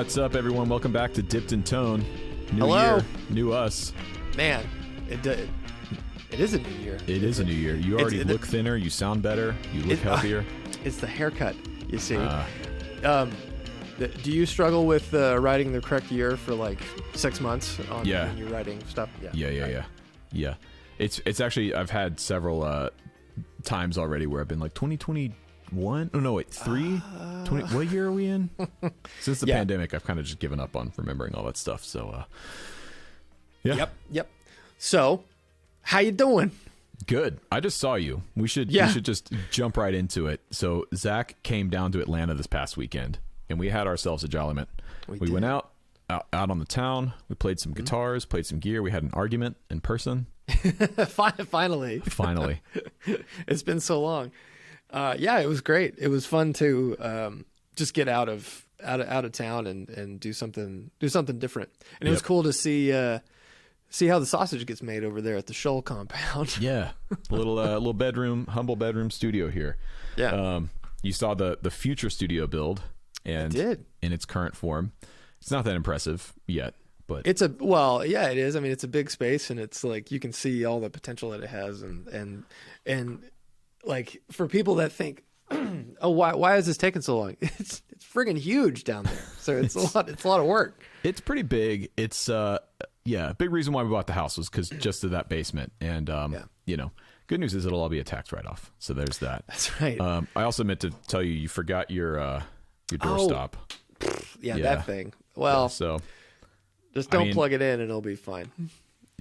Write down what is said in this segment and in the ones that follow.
What's up, everyone? Welcome back to Dipped in Tone. New Hello. year, new us. Man, it is a new year. It is a new year. You already look thinner. You sound better. You look healthier. It's the haircut, you see. Do you struggle with writing the correct year for like 6 months when you're writing stuff? Yeah. It's actually, I've had several times already where I've been like 2021. Oh no, wait, 20. What year are we in? Since the pandemic, I've kind of just given up on remembering all that stuff. So, yeah. Yep. So, how you doing? Good. I just saw you. We should just jump right into it. So Zach came down to Atlanta this past weekend, and we had ourselves a jolliment. We went out on the town. We played some guitars, played some gear. We had an argument in person. Finally. It's been so long. It was great. It was fun to just get out of town and do something different. And it was cool to see how the sausage gets made over there at the Shoal compound. Yeah, a little bedroom, humble bedroom studio here. Yeah. You saw the future studio build, and I did. In its current form. It's not that impressive yet, but it is. I mean, it's a big space, and it's like you can see all the potential that it has, and like for people that think, oh, why is this taking so long? It's friggin' huge down there, so it's a lot of work. It's pretty big. It's a big reason why we bought the house was because just of that basement, and good news is it'll all be a tax write-off. So there's that. That's right. I also meant to tell you forgot your doorstop. That thing. Well, so just don't plug it in and it'll be fine.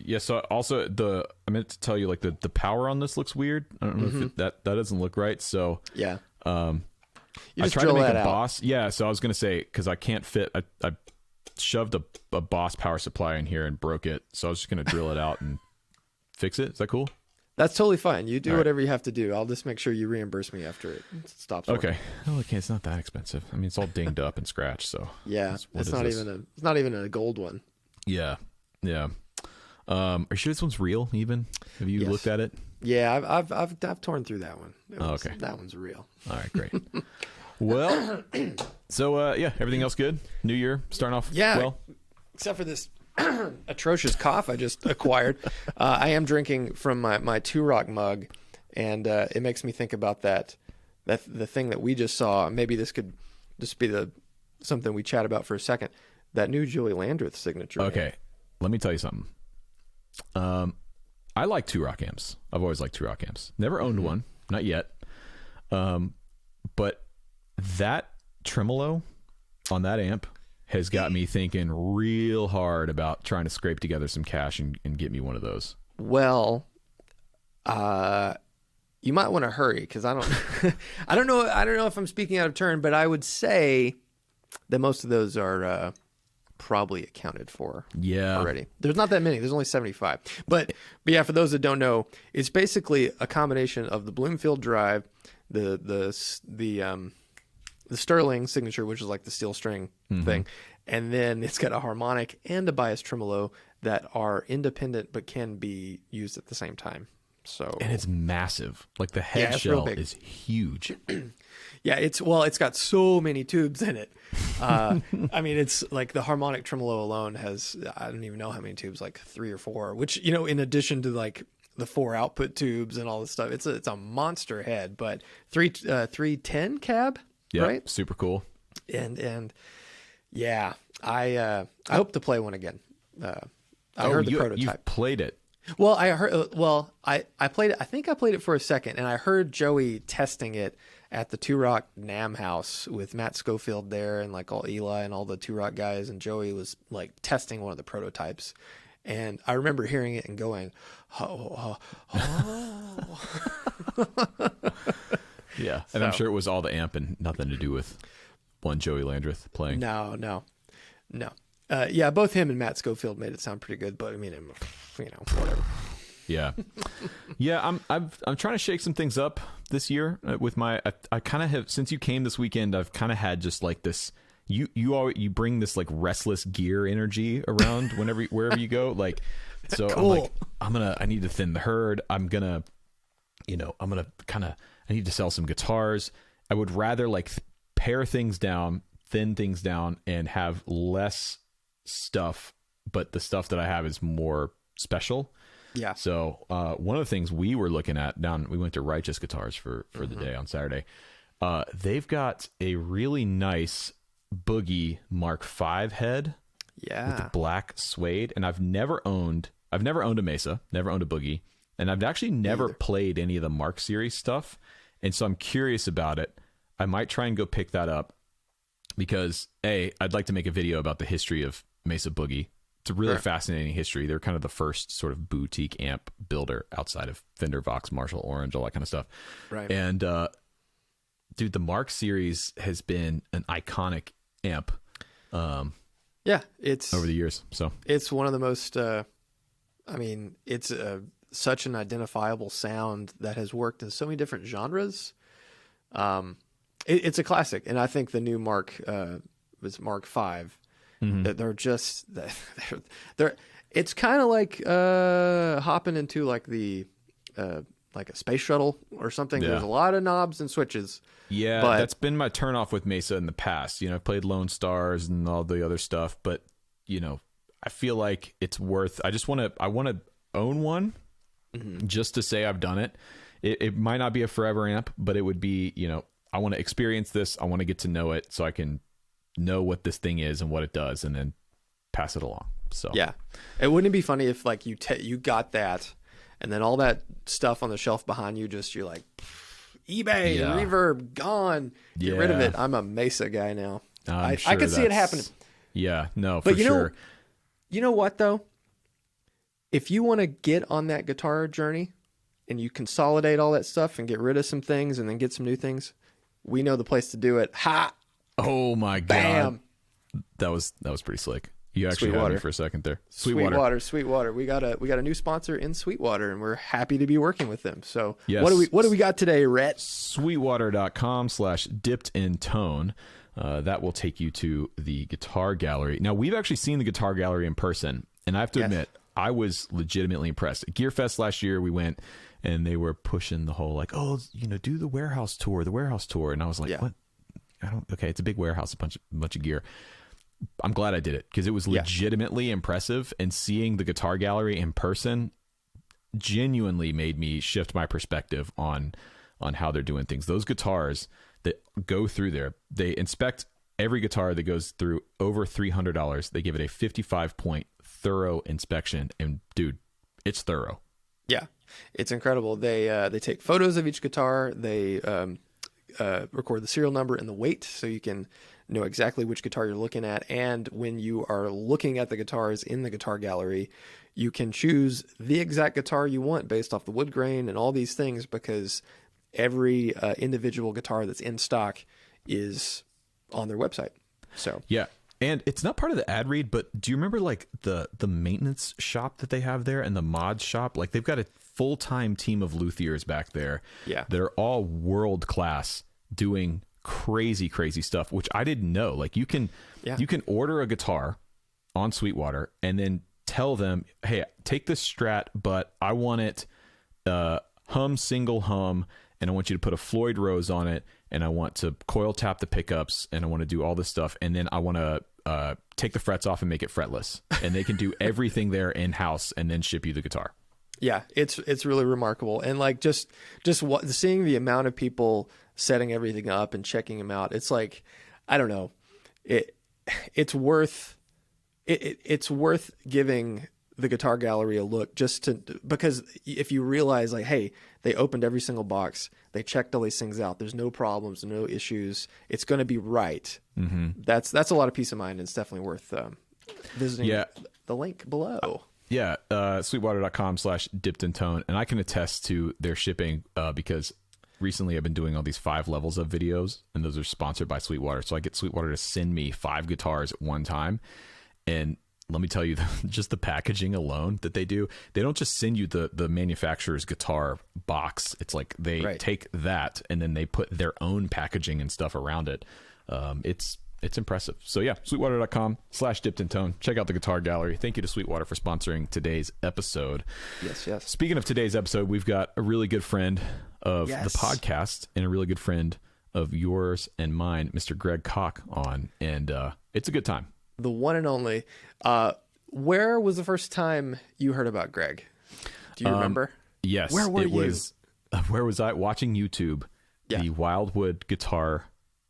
Yeah. So also I meant to tell you like the power on this looks weird. I don't know if that doesn't look right. So yeah. You just I tried to make a out. Boss. Yeah. So I was gonna say because I can't fit. I shoved a Boss power supply in here and broke it. So I was just gonna drill it out and fix it. Is that cool? That's totally fine. You do whatever you have to do. I'll just make sure you reimburse me after it stops. Okay. Well, okay, it's not that expensive. I mean, it's all dinged up and scratched. So yeah, it's not even a gold one. Yeah. Are you sure this one's real? Even have you looked at it? Yeah, I've torn through that one. Okay, that one's real. All right, great. Well, so everything else good? New year starting off well, except for this atrocious cough I just acquired. I am drinking from my Two Rock mug, and it makes me think about that the thing that we just saw. Maybe this could just be something we chat about for a second. That new Joey Landreth signature. Okay, let me tell you something. I like Two Rock amps. I've always liked Two Rock amps. Never owned one, not yet. But that tremolo on that amp has got me thinking real hard about trying to scrape together some cash and get me one of those. Well, you might want to hurry because I don't know if I'm speaking out of turn, but I would say that most of those are probably accounted for already. There's not that many. There's only 75. But yeah, for those that don't know, it's basically a combination of the Bloomfield drive, the Sterling signature, which is like the steel string thing, and then it's got a harmonic and a bias tremolo that are independent but can be used at the same time. And it's massive. Like the head shell is huge. Yeah, it's got so many tubes in it. I mean, it's like the harmonic tremolo alone has, I don't even know how many tubes, like 3 or 4, which, in addition to like the 4 output tubes and all this stuff, it's a monster head, but 310 cab, right? Super cool. And yeah, I hope to play one again. I heard the prototype. You've played it. Well, I heard. Well, I played it. I think I played it for a second, and I heard Joey testing it at the Two Rock NAMM house with Matt Schofield there, and like all Eli and all the Two Rock guys, and Joey was like testing one of the prototypes, and I remember hearing it and going, oh. Yeah, and I'm sure it was all the amp and nothing to do with one Joey Landreth playing. No. Yeah, both him and Matt Schofield made it sound pretty good, but I mean, whatever. Yeah. I'm trying to shake some things up this year with my. I kind of have, since you came this weekend, I've kind of had just like this. You bring this like restless gear energy around wherever you go. Like, so cool. I'm like, I need to thin the herd. I need to sell some guitars. I would rather like pare things down, thin things down and have less stuff, but the stuff that I have is more special. Yeah. So one of the things we were looking at we went to Righteous Guitars for the day on Saturday. They've got a really nice Boogie Mark V head. Yeah. With the black suede. And I've never owned a Mesa, never owned a Boogie. And I've actually never played any of the Mark series stuff. And so I'm curious about it. I might try and go pick that up because I'd like to make a video about the history of Mesa Boogie. It's a really fascinating history. They're kind of the first sort of boutique amp builder outside of Fender, Vox, Marshall, Orange, all that kind of stuff. Right. And, dude, the Mark series has been an iconic amp. It's over the years. So it's one of the most, it's such an identifiable sound that has worked in so many different genres. It's a classic. And I think the new Mark was Mark V. That they're just they're it's kind of like hopping into like the like a space shuttle or something. There's a lot of knobs and switches. Yeah, but that's been my turnoff with Mesa in the past. I've played Lone Stars and all the other stuff, but I feel like it's worth. I want to own one just to say I've done it. It might not be a forever amp, but it would be. I want to experience this. I want to get to know it so I can know what this thing is and what it does, and then pass it along. So yeah, it wouldn't be funny if like you got that, and then all that stuff on the shelf behind you, you're like eBay reverb gone, get rid of it. I'm a Mesa guy now. I could see it happen. Yeah, no, but for sure. You know what though? If you want to get on that guitar journey and you consolidate all that stuff and get rid of some things and then get some new things, we know the place to do it. Ha! Oh my Bam! God. That was pretty slick. You actually had me for a second there. Sweetwater. We got a new sponsor in Sweetwater, and we're happy to be working with them. So yes. What do we got today, Rhett? Sweetwater.com/dippedintone. That will take you to the guitar gallery. Now, we've actually seen the guitar gallery in person, and I have to admit, I was legitimately impressed. At Gearfest last year, we went, and they were pushing the whole like, do the warehouse tour, and I was like, what? Okay, it's a big warehouse, a bunch of gear. I'm glad I did it because it was legitimately impressive, and seeing the guitar gallery in person genuinely made me shift my perspective on how they're doing things. Those guitars that go through there, they inspect every guitar that goes through over $300. They give it a 55-point thorough inspection, and dude, it's thorough. Yeah, it's incredible. They take photos of each guitar. They record the serial number and the weight, so you can know exactly which guitar you're looking at. And when you are looking at the guitars in the guitar gallery, you can choose the exact guitar you want based off the wood grain and all these things, because every individual guitar that's in stock is on their website. So yeah. And it's not part of the ad read, but do you remember like the maintenance shop that they have there and the mod shop? Like they've got a full-time team of luthiers back there. Yeah. They're all world class, doing crazy stuff, which I didn't know. Like you can order a guitar on Sweetwater and then tell them, hey, take this Strat, but I want it single hum, and I want you to put a Floyd Rose on it, and I want to coil tap the pickups, and I want to do all this stuff, and then I want to take the frets off and make it fretless, and they can do everything there in house and then ship you the guitar. Yeah, it's really remarkable. And like just seeing the amount of people setting everything up and checking them out, it's like, I don't know, it's worth giving the guitar gallery a look, because if you realize like, hey, they opened every single box, they checked all these things out, there's no problems, no issues, it's going to be right. Mm-hmm. That's a lot of peace of mind, and it's definitely worth visiting the link below. Yeah, sweetwater.com/dippedintone, and I can attest to their shipping because recently I've been doing all these 5 levels of videos, and those are sponsored by Sweetwater. So I get Sweetwater to send me 5 guitars at one time, and let me tell you, just the packaging alone that they do, they don't just send you the manufacturer's guitar box. It's like they take that and then they put their own packaging and stuff around it. It's impressive. So yeah, sweetwater.com/dippedintone. Check out the guitar gallery. Thank you to Sweetwater for sponsoring today's episode. Yes. Speaking of today's episode, we've got a really good friend of the podcast and a really good friend of yours and mine, Mr. Greg Koch, on, and it's a good time. The one and only. Where was the first time you heard about Greg? Do you remember? Yes. Where were you? Where was I? Watching YouTube, the Wildwood Guitar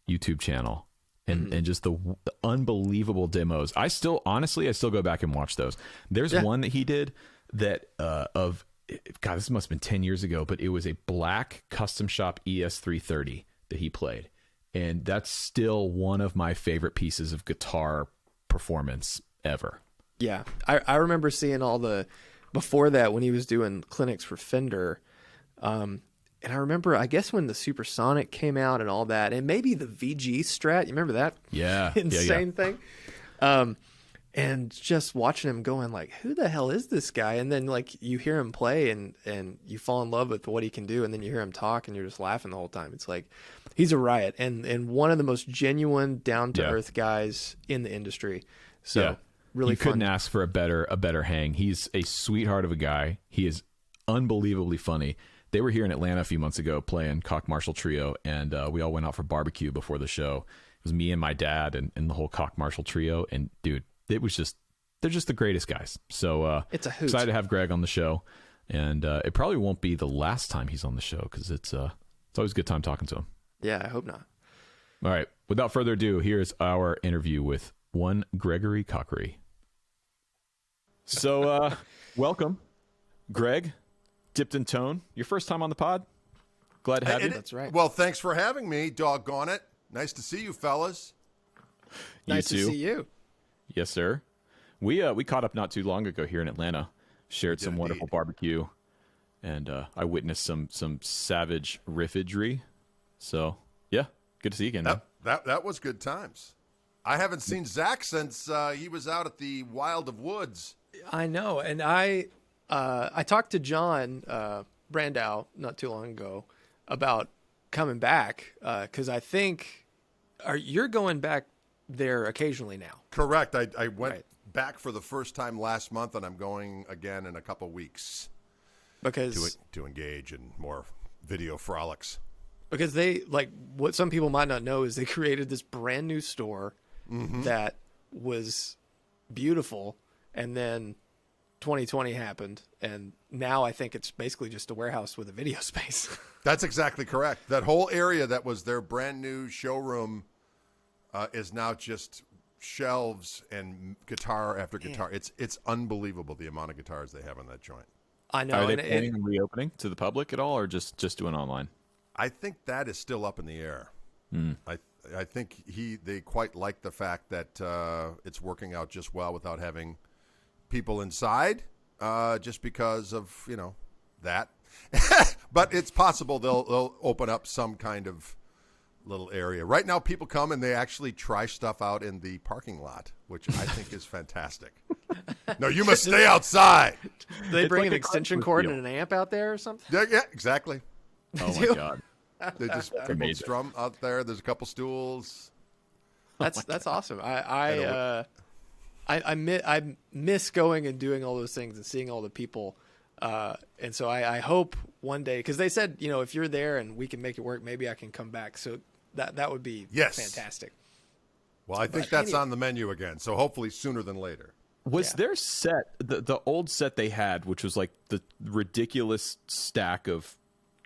YouTube channel, and just the unbelievable demos. I still go back and watch those. There's one that he did that God, this must have been 10 years ago, but it was a black custom shop ES330 that he played. And that's still one of my favorite pieces of guitar performance ever. Yeah. I remember seeing before that when he was doing clinics for Fender. And I remember, I guess when the Supersonic came out and all that, and maybe the VG Strat, you remember that? Yeah. Insane thing. And just watching him going like, who the hell is this guy? And then like you hear him play and you fall in love with what he can do. And then you hear him talk and you're just laughing the whole time. It's like, he's a riot and one of the most genuine down to earth guys in the industry. So really you couldn't ask for a better hang. He's a sweetheart of a guy. He is unbelievably funny. They were here in Atlanta a few months ago playing Koch Marshall Trio, and we all went out for barbecue before the show. It was me and my dad and the whole Koch Marshall Trio, and dude, they're just the greatest guys. So it's a hoot. Excited to have Greg on the show, and it probably won't be the last time he's on the show because it's always a good time talking to him. Yeah, I hope not. All right, without further ado, here's our interview with one Gregory Cochery. So welcome, Greg. Dipped in Tone, your first time on the pod. Glad to have you. That's right. Well, thanks for having me, doggone it. Nice to see you, fellas. Nice to see you. Yes, sir. We caught up not too long ago here in Atlanta. Shared some wonderful barbecue, and I witnessed some savage riffagery. So yeah, good to see you again, man. That was good times. I haven't seen Zach since he was out at the Wild of Woods. I know, and I talked to John Brandow not too long ago about coming back because I think you're going back there occasionally now. Correct. I went back for the first time last month, and I'm going again in a couple weeks because to engage in more video frolics. Because they what some people might not know is they created this brand new store that was beautiful, and then 2020 happened, and now I think it's basically just a warehouse with a video space. That's exactly correct. That whole area that was their brand new showroom is now just shelves and guitar after guitar. It's unbelievable the amount of guitars they have in that joint. I know. Are they planning on reopening to the public at all, or just doing online? I think that is still up in the air. I think they quite like the fact that it's working out just well without having people inside, just because of that. But it's possible they'll open up some kind of little area. Right now, people come and they actually try stuff out in the parking lot, which I think is fantastic. No, you must stay outside. They bring an extension cord and an amp out there or something? Yeah, exactly. Oh my God. They just people strum out there. There's a couple stools. That's awesome. I miss going and doing all those things and seeing all the people. And so I hope one day, because they said, if you're there and we can make it work, maybe I can come back. So that would be fantastic. Well, I think that's on the menu again. So hopefully sooner than later. Was their set, the old set they had, which was like the ridiculous stack of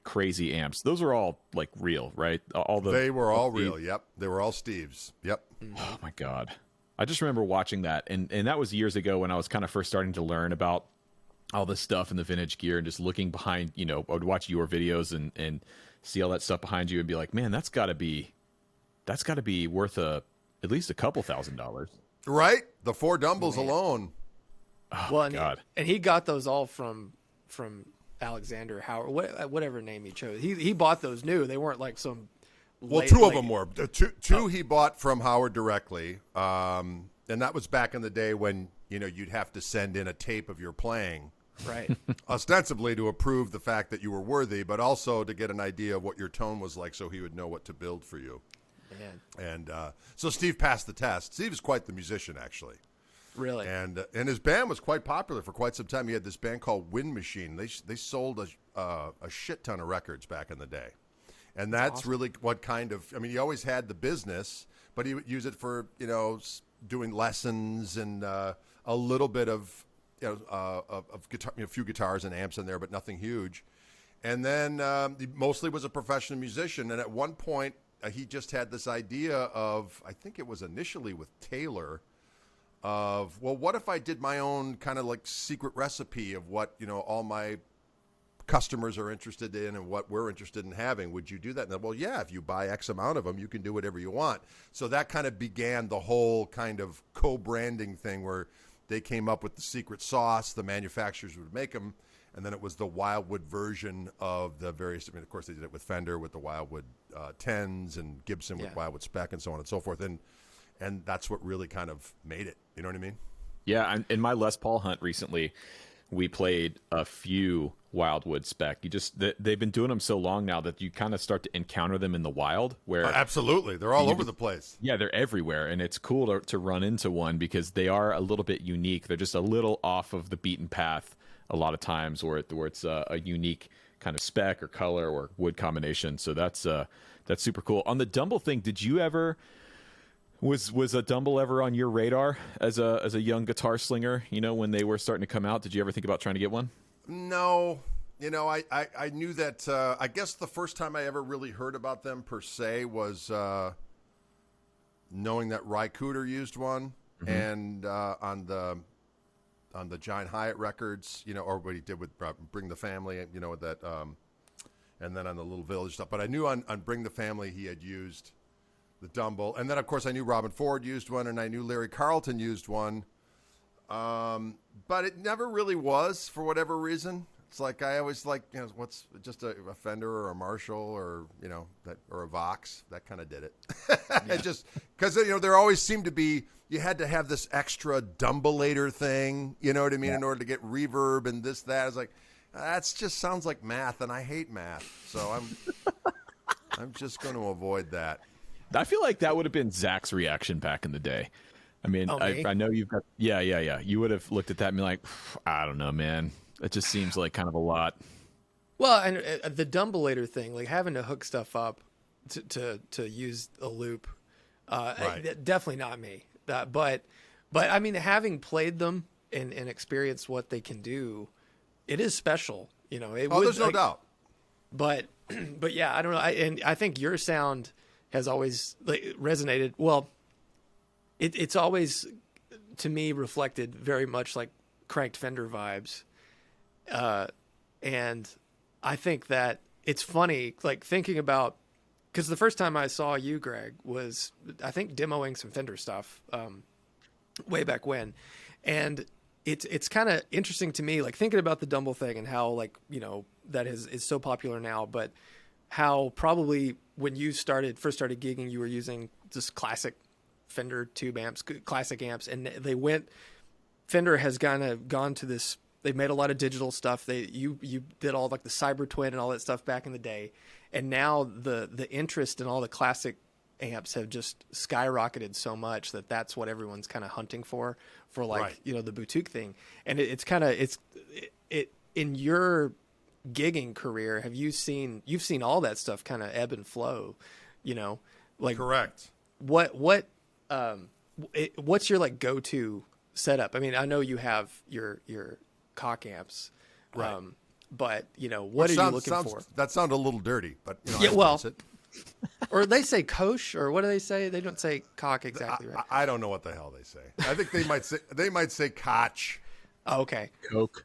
crazy amps, those are all like real, right? They were all real. Yep. They were all Steve's. Yep. Oh my God. I just remember watching that, and that was years ago when I was kind of first starting to learn about all this stuff in the vintage gear, and just looking behind, I would watch your videos and see all that stuff behind you and be like, man, that's gotta be worth at least a couple $1,000. Right? The 4 Dumbles alone. Oh well, God. And he got those all from Alexander Howard, whatever name he chose. He bought those new. They weren't like some. Well, two of them were. Two he bought from Howard directly, and that was back in the day when you'd have to send in a tape of your playing, right? Ostensibly to approve the fact that you were worthy, but also to get an idea of what your tone was like, so he would know what to build for you. Man. And so Steve passed the test. Steve is quite the musician, actually. Really? And his band was quite popular for quite some time. He had this band called Wind Machine. They sold a shit ton of records back in the day. And that's really what kind of, I mean, he always had the business, but he would use it for, doing lessons and a little bit of, of guitar, a few guitars and amps in there, but nothing huge. And then he mostly was a professional musician. And at one point, he just had this idea of, I think it was initially with Taylor, of, well, what if I did my own kind of like secret recipe of what, all my customers are interested in and what we're interested in having? Would you do that? And then, well, yeah, if you buy X amount of them, you can do whatever you want. So that kind of began the whole kind of co-branding thing where they came up with the secret sauce, the manufacturers would make them, and then it was the Wildwood version of the various, of course, they did it with Fender with the Wildwood 10s and Gibson with Wildwood Spec and so on and so forth. And that's what really kind of made it. You know what I mean? Yeah. In my Les Paul hunt recently, we played a few Wildwood Spec. They've been doing them so long now that you kind of start to encounter them in the wild. Where absolutely, they're all over the place. Yeah, they're everywhere, and it's cool to run into one because they are a little bit unique. They're just a little off of the beaten path a lot of times, where it's a unique kind of spec or color or wood combination. So that's super cool. On the Dumble thing, did you ever? Was a Dumble ever on your radar as a young guitar slinger? When they were starting to come out, did you ever think about trying to get one? No. I knew that. I guess the first time I ever really heard about them per se was knowing that Ry Cooder used one, and on the Giant Hyatt records, or what he did with Bring the Family, with that, and then on the Little Village stuff. But I knew on Bring the Family he had used the Dumble. And then, of course, I knew Robin Ford used one, and I knew Larry Carlton used one. But it never really was, for whatever reason. It's like I always like, what's just a Fender or a Marshall or, that or a Vox. That kind of did it. It just because, there always seemed to be, you had to have this extra Dumbulator thing, you know what I mean, in order to get reverb and this, that. It's like, that just sounds like math, and I hate math. So I'm just going to avoid that. I feel like that would have been Zach's reaction back in the day. I mean, I know you've got, yeah. You would have looked at that and be like, I don't know, man. It just seems like kind of a lot. Well, and the Dumbulator thing, like having to hook stuff up to use a loop, definitely not me. But I mean, having played them and experienced what they can do, it is special. There's no doubt. But yeah, I don't know. I think your sound has always resonated. Well, it's always, to me, reflected very much like cranked Fender vibes. And I think that it's funny, like thinking about, because the first time I saw you, Greg, was, I think, demoing some Fender stuff way back when. And it's kind of interesting to me, like thinking about the Dumble thing and how, that is so popular now, but how probably when you first started gigging, you were using just classic Fender tube amps, classic amps, and Fender has kind of gone to this. They've made a lot of digital stuff. You did all like the Cyber Twin and all that stuff back in the day, and now the interest in all the classic amps have just skyrocketed so much that that's what everyone's kind of hunting for the Boutique thing. And it's in your gigging career, you've seen all that stuff kind of ebb and flow, Correct. What's your go-to setup? I mean, I know you have your Koch amps, right? But what are you looking for? That sounded a little dirty, but or they say Koch, or what do they say? They don't say Koch exactly, right? I don't know what the hell they say. I think they might say Koch. Oh, okay. Koch.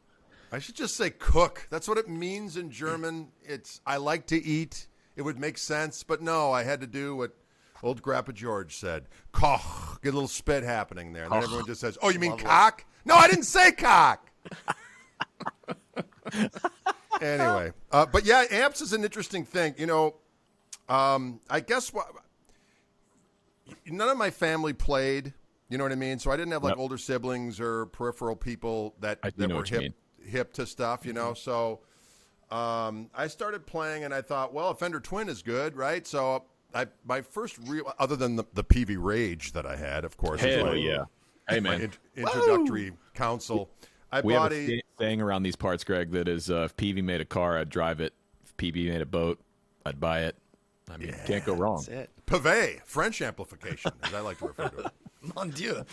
I should just say cook. That's what it means in German. It's I like to eat. It would make sense, but no, I had to do what old Grandpa George said. Koch. Get a little spit happening there. And then everyone just says, oh, you mean lovely. Cock? No, I didn't say cock. Anyway. But yeah, amps is an interesting thing. I guess none of my family played, you know what I mean? So I didn't have older siblings or peripheral people that were hip to stuff, So I started playing and I thought, well, a Fender Twin is good, right? So my first real, other than the PV Rage that I had, of course. Hell yeah. Hey, man. Introductory counsel. We have a saying around these parts, Greg, that is if PV made a car, I'd drive it. If PV made a boat, I'd buy it. I mean, can't go wrong. That's it. Pave, French amplification, as I like to refer to it. Mon Dieu.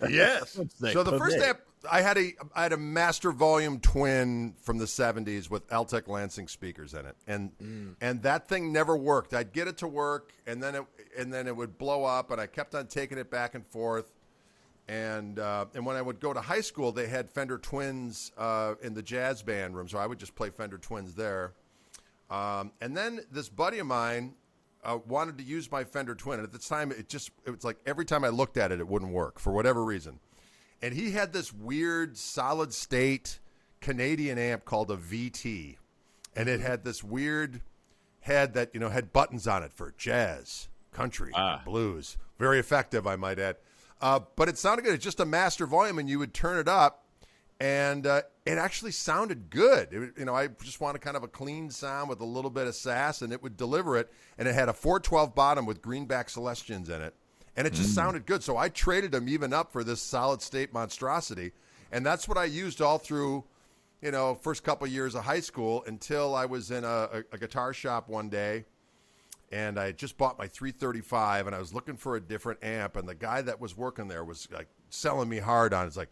Yes. So the first amp, I had a Master Volume Twin from the 70s with Altec Lansing speakers in it, and that thing never worked. I'd get it to work, and then it would blow up, and I kept on taking it back and forth. And when I would go to high school, they had Fender Twins in the jazz band room, so I would just play Fender Twins there. And then this buddy of mine wanted to use my Fender Twin, and at the time, it was like every time I looked at it, it wouldn't work for whatever reason. And he had this weird solid state Canadian amp called a VT, and it had this weird head that had buttons on it for jazz, country, blues. Very effective, I might add. But it sounded good. It's just a master volume, and you would turn it up, and it actually sounded good. I just wanted kind of a clean sound with a little bit of sass, and it would deliver it. And it had a 412 bottom with greenback Celestians in it, and it just sounded good. So I traded them even up for this solid state monstrosity, and that's what I used all through, first couple years of high school until I was in a guitar shop one day. And I just bought my 335, and I was looking for a different amp. And the guy that was working there was like selling me hard on it. It's like,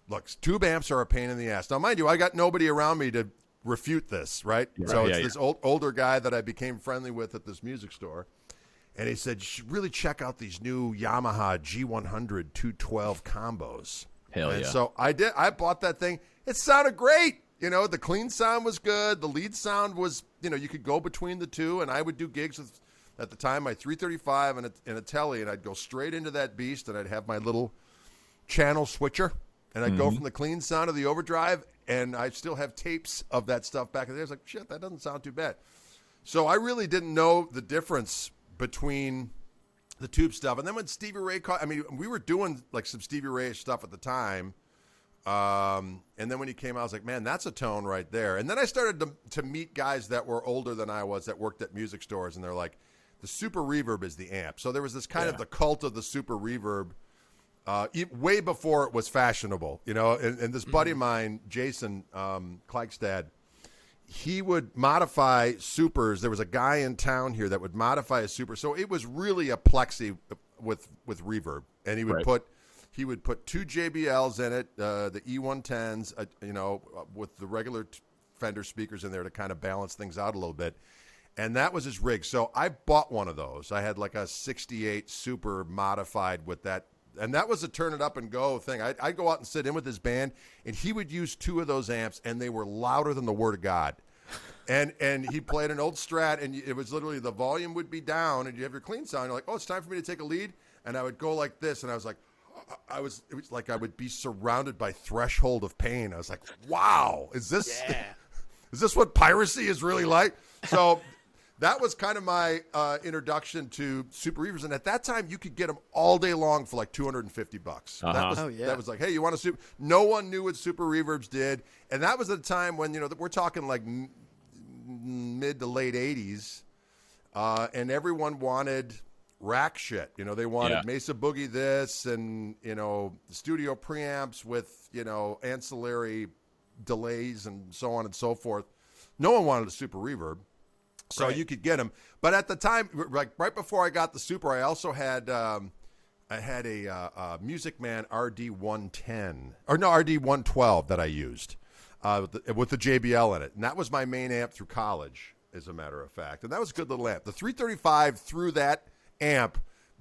look, tube amps are a pain in the ass. Now, mind you, I got nobody around me to refute this, right? Yeah, so it's this older guy that I became friendly with at this music store. And he said, you should really check out these new Yamaha G100 212 combos. Hell yeah. So I did. I bought that thing. It sounded great. The clean sound was good. The lead sound was, you could go between the two. And I would do gigs with, at the time, my 335 and a Telly, and I'd go straight into that beast, and I'd have my little channel switcher, and I'd go from the clean sound of the overdrive, and I still have tapes of that stuff back in the day. I was like, shit, that doesn't sound too bad. So I really didn't know the difference between the tube stuff. And then when Stevie Ray we were doing like some Stevie Ray stuff at the time. And then when he came out, I was like, man, that's a tone right there. And then I started to meet guys that were older than I was that worked at music stores, and they're like, the Super Reverb is the amp. So there was this kind of the cult of the Super Reverb way before it was fashionable, and this buddy of mine, Jason Klagstad, he would modify Supers. There was a guy in town here that would modify a Super. So it was really a plexi with reverb, and he would put two JBLs in it, the E110s, with the regular Fender speakers in there to kind of balance things out a little bit. And that was his rig. So I bought one of those. I had like a 68 Super modified with that. And that was a turn it up and go thing. I'd go out and sit in with his band, and he would use two of those amps, and they were louder than the Word of God. And he played an old Strat, and it was literally the volume would be down, and you have your clean sound. You're like, oh, it's time for me to take a lead. And I would go like this, and I was like, it was like I would be surrounded by threshold of pain. I was like, wow, is this what piracy is really like? So that was kind of my introduction to Super Reverbs. And at that time, you could get them all day long for like $250. That was like, hey, you want a Super? No one knew what Super Reverbs did. And that was at a time when, we're talking like mid to late 80s. And everyone wanted rack shit. They wanted Mesa Boogie this and, studio preamps with, ancillary delays and so on and so forth. No one wanted a Super Reverb. So you could get them. But at the time, like right before I got the Super, I also had a Music Man RD110 or no RD112 that I used with the JBL in it, and that was my main amp through college, as a matter of fact. And that was a good little amp. The 335 through that amp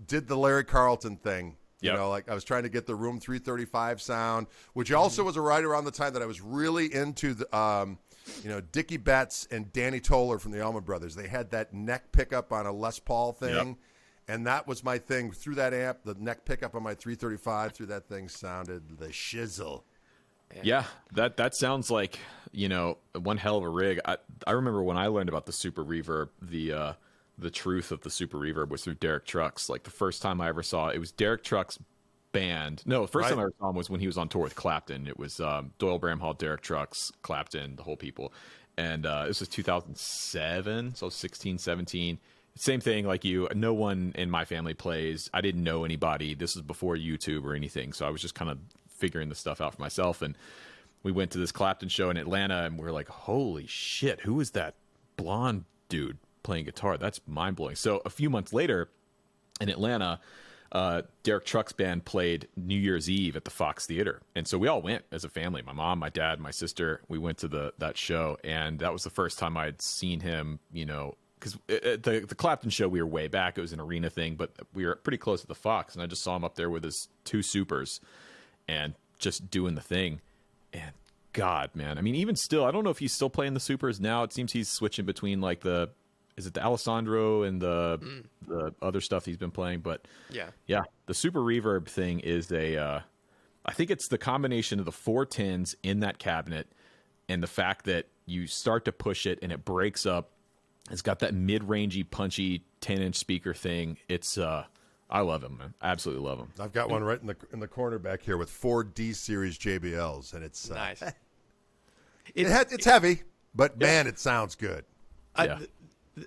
did the Larry Carlton thing. Yep. Like I was trying to get the Room 335 sound, which also was right around the time that I was really into the Dickie Betts and Danny Toller from the Allman Brothers. They had that neck pickup on a Les Paul thing, and that was my thing. Through that amp, the neck pickup on my 335 through that thing sounded the shizzle. Yeah, that sounds like, one hell of a rig. I remember when I learned about the Super Reverb, the truth of the Super Reverb was through Derek Trucks. Like the first time I ever saw it was Derek Trucks' band. No, the first time I ever saw him was when he was on tour with Clapton. It was Doyle Bramhall, Derek Trucks, Clapton, the whole people. And this was 2007, so 16, 17. Same thing like you. No one in my family plays. I didn't know anybody. This was before YouTube or anything, so I was just kind of figuring the stuff out for myself. And we went to this Clapton show in Atlanta, and we were like, holy shit, who is that blonde dude playing guitar. That's mind blowing. So a few months later in Atlanta, Derek Truck's band played New Year's Eve at the Fox Theater. And so we all went as a family, my mom, my dad, my sister. We went to that show, and that was the first time I'd seen him, you know, because the Clapton show, we were way back. It was an arena thing, but we were pretty close to the Fox, and I just saw him up there with his 2 Supers and just doing the thing. And God, man, I mean, even still, I don't know if he's still playing the Supers now. It seems he's switching between like is it the Alessandro and the other stuff he's been playing? But yeah, the Super Reverb thing is I think it's the combination of the 4 tins in that cabinet and the fact that you start to push it and it breaks up. It's got that mid-rangey, punchy 10-inch speaker thing. It's I love him, man. I absolutely love him. I've got one right in the corner back here with 4 D series JBLs, and it's nice. It's heavy, but man, it sounds good.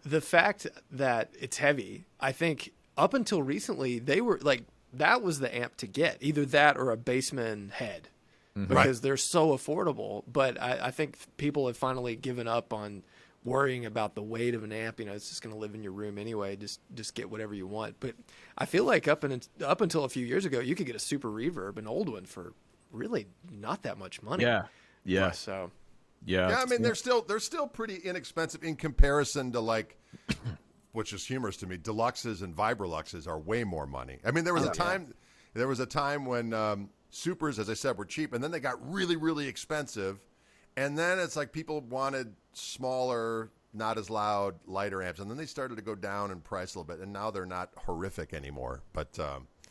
The fact that it's heavy, I think up until recently, they were like, that was the amp to get, either that or a Bassman head, because they're so affordable. But I think people have finally given up on worrying about the weight of an amp. You know, it's just going to live in your room anyway. Just get whatever you want. But I feel like up until a few years ago, you could get a Super Reverb, an old one, for really not that much money. Yeah. So. Yeah, I mean, they're still pretty inexpensive in comparison to, like, which is humorous to me, Deluxes and Vibroluxes are way more money. I mean, there was a time when Supers, as I said, were cheap, and then they got really, really expensive, and then it's like people wanted smaller, not as loud, lighter amps, and then they started to go down in price a little bit, and now they're not horrific anymore. But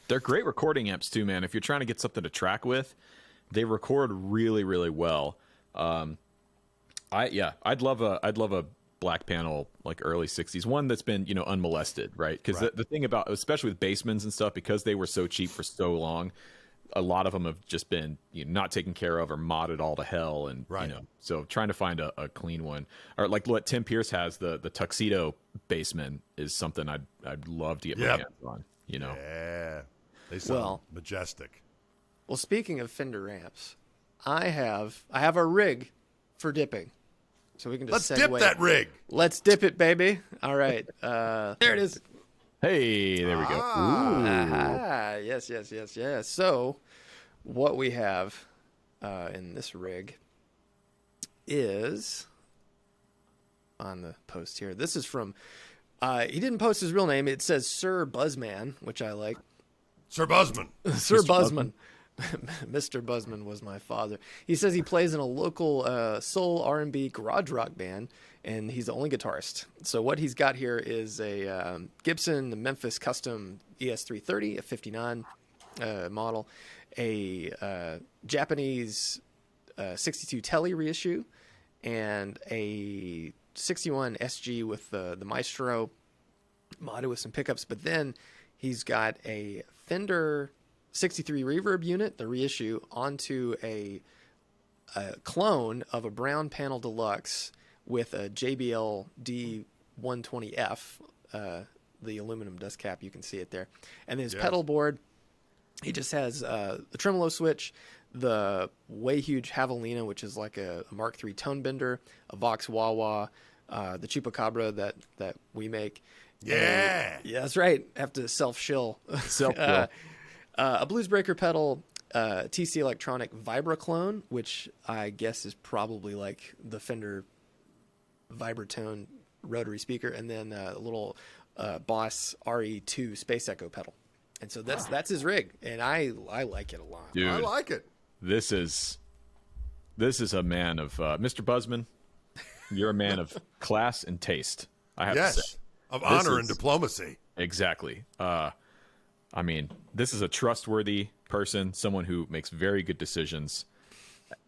they're great recording amps too, man. If you're trying to get something to track with, they record really, really well. I'd love a black panel, like early 60s, one that's been, you know, unmolested, right? Because the thing about, especially with Bassmans and stuff, because they were so cheap for so long, a lot of them have just been, you know, not taken care of or modded all to hell, and you know, so trying to find a clean one, or like what Tim Pierce has, the Tuxedo Bassman, is something I'd love to get my hands on. You know, they sound majestic. Well, speaking of Fender amps, I have a rig for dipping. So we can just Let's dip that rig. Let's dip it, baby. All right. There it is. Hey, there we go. Ooh. Yes. So what we have in this rig is on the post here. This is from, he didn't post his real name. It says Sir Buzzman, which I like. Sir Buzzman. Sir Buzzman. Mr. Buzzman was my father. He says he plays in a local soul R&B garage rock band, and he's the only guitarist. So what he's got here is a Gibson Memphis Custom ES330, a 59 model, a Japanese 62 Tele reissue, and a 61 SG with the Maestro modded with some pickups. But then he's got a Fender 63 Reverb unit, the reissue, onto a clone of a Brown Panel Deluxe with a JBL D120F, the aluminum dust cap, you can see it there. And then his pedal board, he just has the tremolo switch, the way huge Javelina, which is like a Mark III tone bender, a Vox Wah-Wah, the Chupacabra that we make. Yeah, that's right. Have to self-shill. A Bluesbreaker pedal, TC Electronic Vibra clone, which I guess is probably like the Fender Vibratone rotary speaker, and then a little Boss RE2 Space Echo pedal. And so that's his rig, and I like it a lot. Dude, I like it. This is a man of Mr. Buzzman. You're a man of class and taste. I have to say, of honor and diplomacy. Exactly. I mean, this is a trustworthy person, someone who makes very good decisions,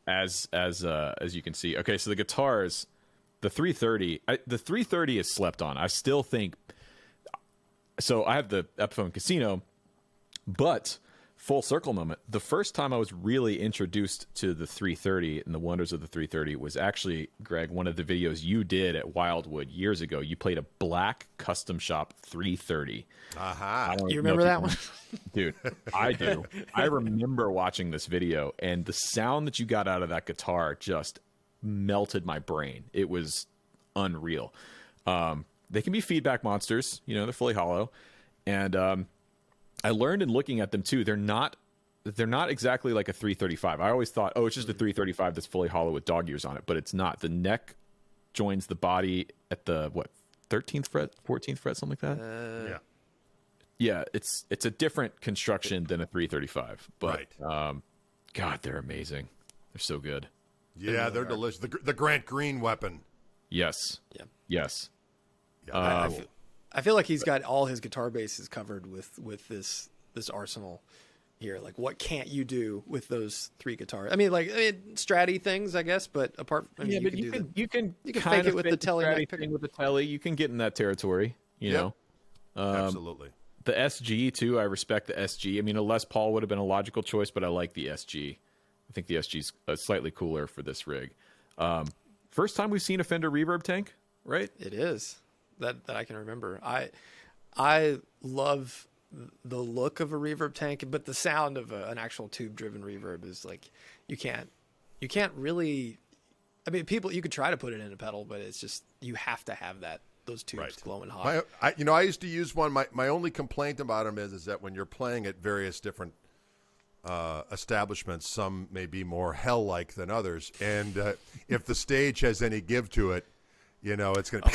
as you can see. Okay, so the guitars, the 330, the 330 is slept on. I still think. So I have the Epiphone Casino, but full circle moment. The first time I was really introduced to the 330 and the wonders of the 330 was actually, Greg, one of the videos you did at Wildwood years ago. You played a black custom shop 330. You remember that one? Dude, I do. I remember watching this video, and the sound that you got out of that guitar just melted my brain. It was unreal. they can be feedback monsters. You know, they're fully hollow, and I learned in looking at them too. They're not exactly like a 335. I always thought, oh, it's just a 335 that's fully hollow with dog ears on it, but it's not. The neck joins the body at the 13th fret, 14th fret, something like that. Yeah, it's a different construction than a 335, but God, they're amazing. They're so good. Yeah, they're delicious. The Grant Green weapon. Yes. Yeah. Yes. Yeah, I feel like he's got all his guitar bases covered with this arsenal here. Like, what can't you do with those 3 guitars? I mean, Stratty things, I guess, but apart from you can fake it with the telly thing with the telly. You can get in that territory, you know. Absolutely. The SG too. I respect the SG. I mean, a Les Paul would have been a logical choice, but I like the SG. I think the SG's slightly cooler for this rig. First time we've seen a Fender Reverb tank, right? It is that I can remember. I love the look of a reverb tank, but the sound of an actual tube-driven reverb is like you can't really. I mean, you could try to put it in a pedal, but it's just you have to have those tubes glowing hot. I used to use one. My only complaint about them is that when you're playing at various different establishments, some may be more hell-like than others, and if the stage has any give to it, you know, it's going to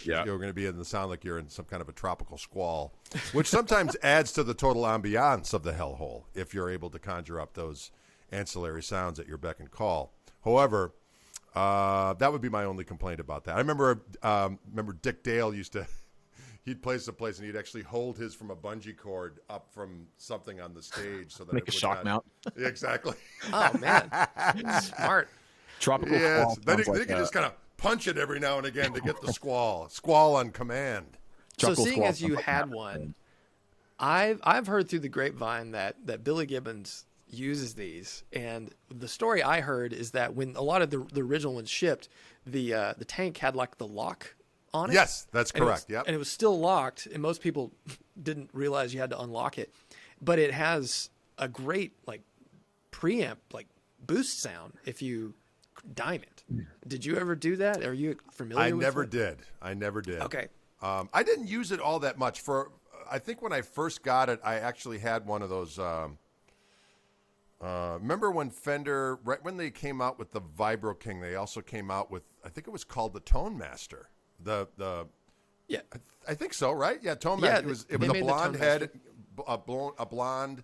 you're going to be in the sound like you're in some kind of a tropical squall, which sometimes adds to the total ambiance of the hellhole if you're able to conjure up those ancillary sounds at your beck and call. However, that would be my only complaint about that. I remember Dick Dale he'd play someplace and he'd actually hold his from a bungee cord up from something on the stage so that make a shock mount. Yeah, exactly. Oh man, smart. Tropical. Yes. Then you can just kind of punch it every now and again to get the squall on command. So seeing as you had one, I've heard through the grapevine that Billy Gibbons uses these, and the story I heard is that when a lot of the original ones shipped, the tank had like the lock on it. Yes, that's correct. And it was still locked, and most people didn't realize you had to unlock it. But it has a great like preamp, like boost sound if you dime it. Did you ever do that? Are you familiar with it? I never did. Okay. I didn't use it all that much. I think when I first got it, I actually had one of those. Remember when Fender, right when they came out with the Vibro King, they also came out with, I think it was called the Tone Master. Yeah, I think so, right? Yeah, Tone Master. It was a blonde head, a blonde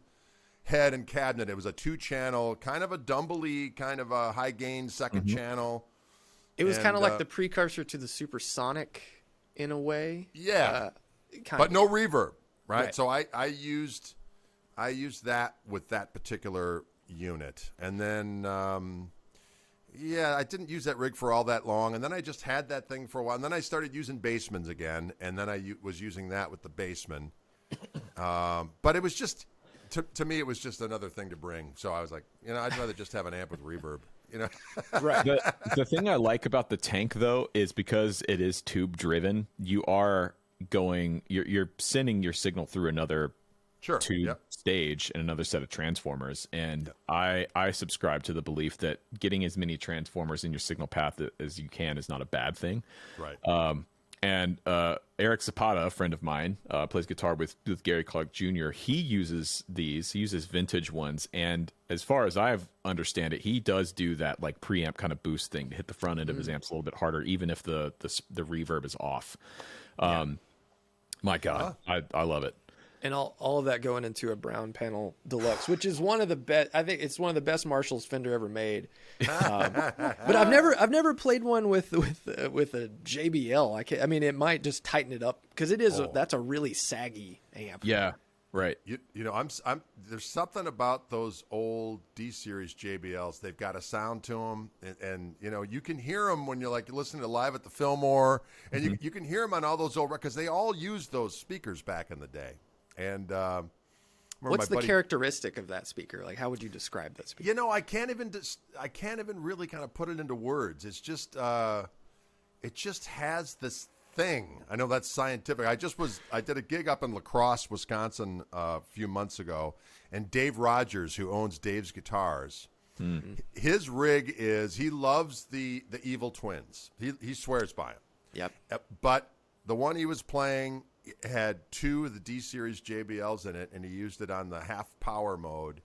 head and cabinet. It was a 2-channel, kind of a Dumble-y, kind of a high gain second channel. It was kind of like the precursor to the Supersonic in a way. Yeah, but no reverb, right? So I used that with that particular unit, and then I didn't use that rig for all that long, and then I just had that thing for a while, and then I started using Bassmans again, and then I was using that with the Bassman. But it was just to me, it was just another thing to bring. So I was like, I'd rather just have an amp with reverb. Right. The thing I like about the tank though is because it is tube driven, you are you're sending your signal through another tube stage and another set of transformers. And I subscribe to the belief that getting as many transformers in your signal path as you can is not a bad thing. Right. And Eric Zapata, a friend of mine, plays guitar with Gary Koch Jr. He uses these. He uses vintage ones, and as far as I understand it, he does do that like preamp kind of boost thing to hit the front end of his amps a little bit harder, even if the reverb is off. My God, I love it. And all of that going into a brown panel deluxe, which is one of the best. I think it's one of the best Marshalls Fender ever made. But I've never played one with a JBL. I mean, it might just tighten it up because it is that's a really saggy amp. Yeah, right. I'm there's something about those old D series JBLs. They've got a sound to them, and you can hear them when you're listening to Live at the Fillmore, and you can hear them on all those old records. They all used those speakers back in the day. And what's the characteristic of that speaker? Like, how would you describe that speaker? I can't even really kind of put it into words. It's just it just has this thing. I know that's scientific. I did a gig up in La Crosse, Wisconsin, a few months ago, and Dave Rogers, who owns Dave's Guitars, his rig is he loves the Evil Twins. He swears by them. Yep. But the one he was playing had 2 of the D series JBLs in it, and he used it on the half power mode.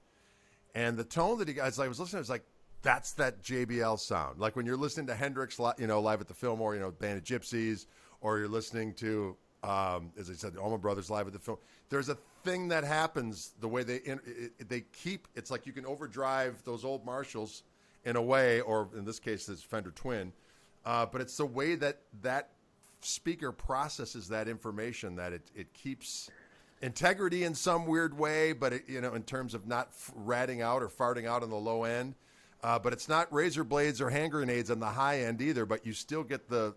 And the tone that as I was listening, I was like, that's that JBL sound. Like when you're listening to Hendrix, live at the Fillmore, Band of Gypsies, or you're listening to, as I said, the Allman Brothers live at the Fillmore. There's a thing that happens the way they keep. It's like you can overdrive those old Marshalls in a way, or in this case, this Fender Twin. But it's the way that speaker processes that information that it keeps integrity in some weird way, but in terms of not ratting out or farting out on the low end. But it's not razor blades or hand grenades on the high end either. But you still get the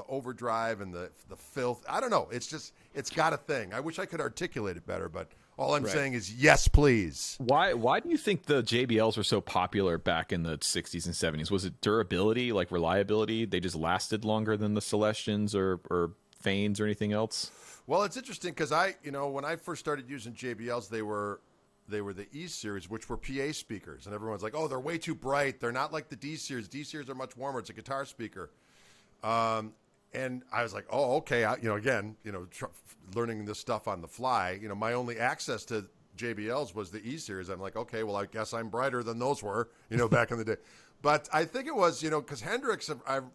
overdrive and the filth. I don't know. It's got a thing. I wish I could articulate it better, but all I'm saying is yes, please. Why do you think the JBLs were so popular back in the 60s and 70s? Was it durability, like reliability? They just lasted longer than the Celestians or Fanes or anything else? Well, it's interesting because when I first started using JBLs, they were the E series, which were PA speakers, and everyone's like, "Oh, they're way too bright. They're not like the D series. D series are much warmer. It's a guitar speaker." And I was like, "Oh, okay." Learning this stuff on the fly. My only access to JBLs was the E series. I'm like, "Okay, well, I guess I'm brighter than those were." Back in the day. But I think it was, because Hendrix,